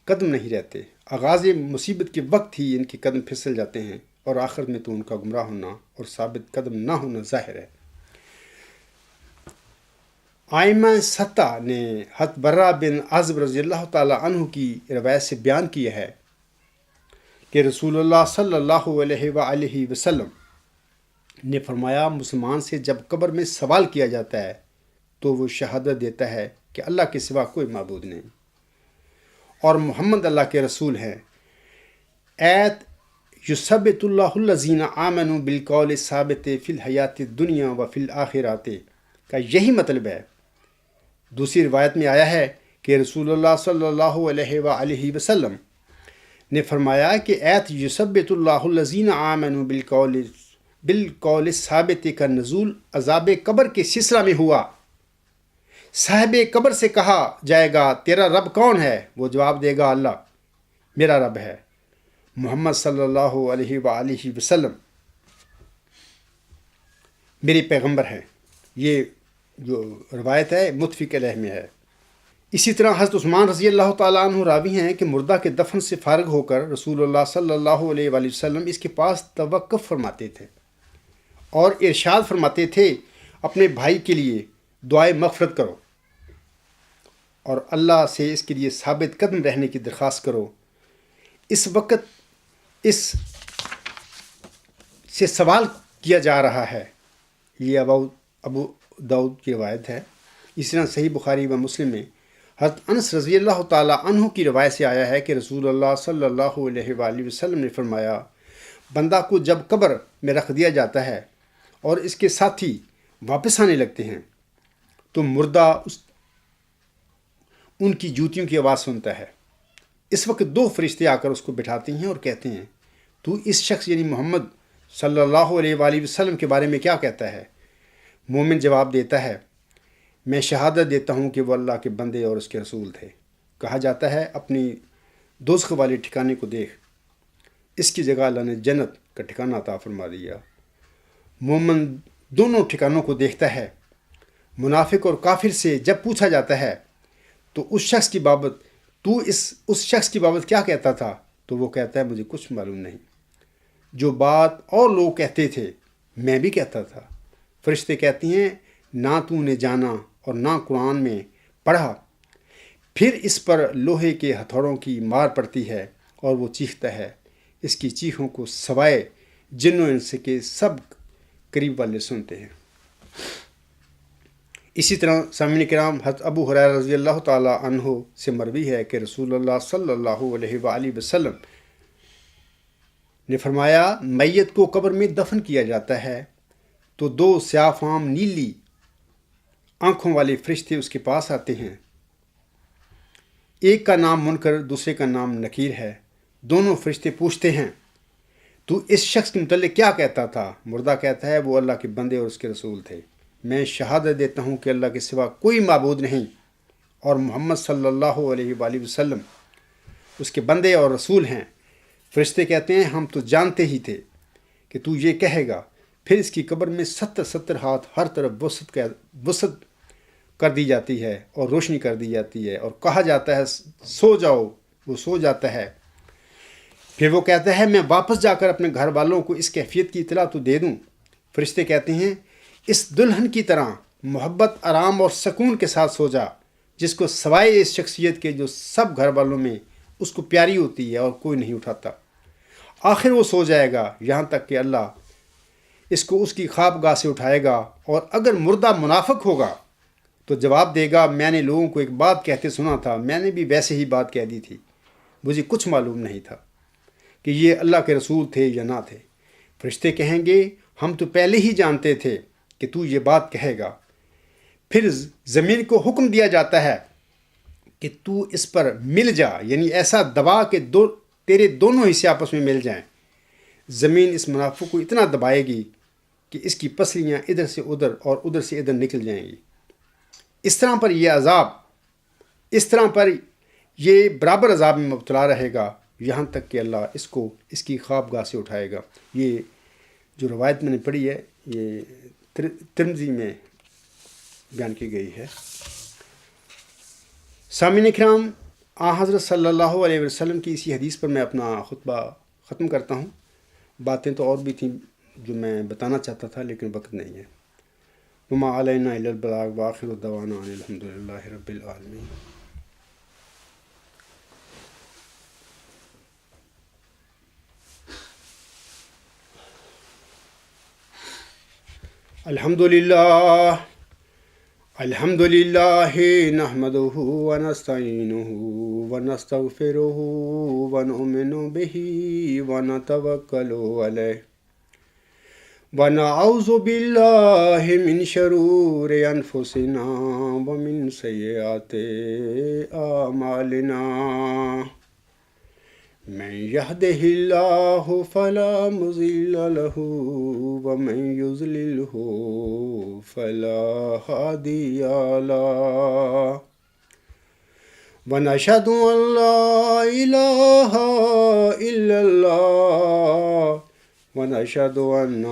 قدم نہیں رہتے۔ آغاز مصیبت کے وقت ہی ان کے قدم پھسل جاتے ہیں، اور آخرت میں تو ان کا گمراہ ہونا اور ثابت قدم نہ ہونا ظاہر ہے۔ آئمہ ستہ نے حضرت برہ بن عازب رضی اللہ تعالیٰ عنہ کی روایت سے بیان کیا ہے کہ رسول اللہ صلی اللہ علیہ وآلہ وسلم نے فرمایا، مسلمان سے جب قبر میں سوال کیا جاتا ہے تو وہ شہادت دیتا ہے کہ اللہ کے سوا کوئی معبود نہیں اور محمد اللہ کے رسول ہیں۔ ایت یثبت اللہ الذین آمنوا بالقول الثابت فی الحیات الدنیا وفی الآخرۃ کا یہی مطلب ہے۔ دوسری روایت میں آیا ہے کہ رسول اللہ صلی اللہ علیہ وآلہ وسلم نے فرمایا کہ ایت یثبت اللہ الذین آمنوا بالقول الثابت کا نزول عذاب قبر کے سلسلہ میں ہوا۔ صاحب قبر سے کہا جائے گا، تیرا رب کون ہے؟ وہ جواب دے گا، اللہ میرا رب ہے، محمد صلی اللہ علیہ وآلہ وسلم میرے پیغمبر ہیں۔ یہ جو روایت ہے متفق علیہ میں ہے۔ اسی طرح حضرت عثمان رضی اللہ تعالیٰ عنہ راوی ہیں کہ مردہ کے دفن سے فارغ ہو کر رسول اللہ صلی اللہ علیہ وآلہ وسلم اس کے پاس توقف فرماتے تھے اور ارشاد فرماتے تھے، اپنے بھائی کے لیے دعائے مغفرت کرو اور اللہ سے اس کے لیے ثابت قدم رہنے کی درخواست کرو۔ اس وقت اس سے سوال کیا جا رہا ہے۔ یہ ابو داؤد کی روایت ہے۔ اس طرح صحیح بخاری و مسلم میں حضرت انس رضی اللہ تعالیٰ عنہ کی روایت سے آیا ہے کہ رسول اللہ صلی اللہ علیہ وآلہ وسلم نے فرمایا، بندہ کو جب قبر میں رکھ دیا جاتا ہے اور اس کے ساتھی واپس آنے لگتے ہیں تو مردہ ان کی جوتیوں کی آواز سنتا ہے۔ اس وقت دو فرشتے آ کر اس کو بٹھاتے ہیں اور کہتے ہیں، تو اس شخص یعنی محمد صلی اللہ علیہ وآلہ وسلم کے بارے میں کیا کہتا ہے؟ مومن جواب دیتا ہے، میں شہادت دیتا ہوں کہ وہ اللہ کے بندے اور اس کے رسول تھے۔ کہا جاتا ہے، اپنی دوزخ والے ٹھکانے کو دیکھ، اس کی جگہ اللہ نے جنت کا ٹھکانہ عطا فرما دیا۔ مومن دونوں ٹھکانوں کو دیکھتا ہے۔ منافق اور کافر سے جب پوچھا جاتا ہے تو اس شخص کی بابت کیا کہتا تھا، تو وہ کہتا ہے، مجھے کچھ معلوم نہیں، جو بات اور لوگ کہتے تھے میں بھی کہتا تھا۔ فرشتے کہتے ہیں، نہ تو نے جانا اور نہ قرآن میں پڑھا۔ پھر اس پر لوہے کے ہتھوڑوں کی مار پڑتی ہے اور وہ چیختا ہے۔ اس کی چیخوں کو سوائے جن و انس کے سب قریب والے سنتے ہیں۔ اسی طرح سامعین کرام حضرت ابو ہریرہ رضی اللہ تعالیٰ عنہ سے مروی ہے کہ رسول اللہ صلی اللہ علیہ وآلہ وسلم نے فرمایا، میت کو قبر میں دفن کیا جاتا ہے تو 2 سیاہ فام نیلی آنکھوں والے فرشتے اس کے پاس آتے ہیں. ایک کا نام منکر، دوسرے کا نام نکیر ہے. دونوں فرشتے پوچھتے ہیں تو اس شخص کے متعلق کیا کہتا تھا؟ مردہ کہتا ہے وہ اللہ کے بندے اور اس کے رسول تھے. میں شہادت دیتا ہوں کہ اللہ کے سوا کوئی معبود نہیں اور محمد صلی اللہ علیہ وآلہ وسلم اس کے بندے اور رسول ہیں. فرشتے کہتے ہیں ہم تو جانتے ہی تھے کہ تو یہ کہے گا. پھر اس کی قبر میں 70 ہاتھ ہر طرف وسعت کر دی جاتی ہے اور روشنی کر دی جاتی ہے اور کہا جاتا ہے سو جاؤ. وہ سو جاتا ہے. پھر وہ کہتا ہے میں واپس جا کر اپنے گھر والوں کو اس کیفیت کی اطلاع تو دے دوں. فرشتے کہتے ہیں اس دلہن کی طرح محبت، آرام اور سکون کے ساتھ سو جا جس کو سوائے اس شخصیت کے جو سب گھر والوں میں اس کو پیاری ہوتی ہے اور کوئی نہیں اٹھاتا. آخر وہ سو جائے گا یہاں تک کہ اللہ اس کو اس کی خوابگاہ سے اٹھائے گا. اور اگر مردہ منافق ہوگا تو جواب دے گا میں نے لوگوں کو ایک بات کہتے سنا تھا، میں نے بھی ویسے ہی بات کہہ دی تھی، مجھے کچھ معلوم نہیں تھا کہ یہ اللہ کے رسول تھے یا نہ تھے. فرشتے کہیں گے ہم تو پہلے ہی جانتے تھے کہ تو یہ بات کہے گا. پھر زمین کو حکم دیا جاتا ہے کہ تو اس پر مل جا، یعنی ایسا دبا کہ تیرے دونوں حصے آپس میں مل جائیں. زمین اس منافق کو اتنا دبائے گی کہ اس کی پسلیاں ادھر سے ادھر اور ادھر سے ادھر نکل جائیں گی. اس طرح پر یہ برابر عذاب میں مبتلا رہے گا یہاں تک کہ اللہ اس کو اس کی خوابگاہ سے اٹھائے گا. یہ جو روایت میں نے پڑھی ہے یہ ترمذی میں بیان کی گئی ہے. سامعین کرام، حضرت صلی اللہ علیہ وسلم کی اسی حدیث پر میں اپنا خطبہ ختم کرتا ہوں. باتیں تو اور بھی تھیں جو میں بتانا چاہتا تھا لیکن وقت نہیں ہے. وما علینا الا البلاغ وآخر دعوانا ان الحمد للہ رب العالمین. الحمد للہ نحمده ونستعینه ونستغفره ونؤمن به ونتوکل علیہ ونعوذ باللہ من شرور انفسنا ومن سیئات اعمالنا. من يهده الله فلا مضل له ومن يضلله فلا هادي له. ونشهد أن لا إله إلا الله ونشهد أن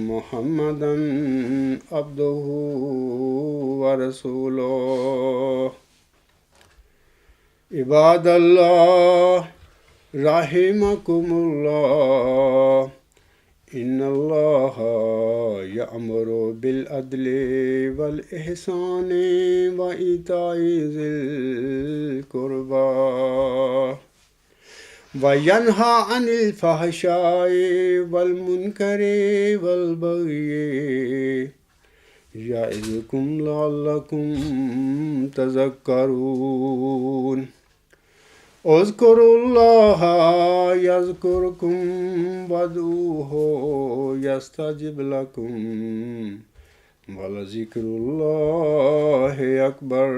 محمدا عبده ورسوله. عباد الله رحمكم الله ان اللہ یأمر بالعدل والإحسان وإیتاء ذی القربى وینہی عن الفحشاء والمنکر والبغی یعظکم لعلکم تذکرون. اذکروا اللہ یذکرکم وادعوہ یستجب لکم ولذکر اللہ اکبر.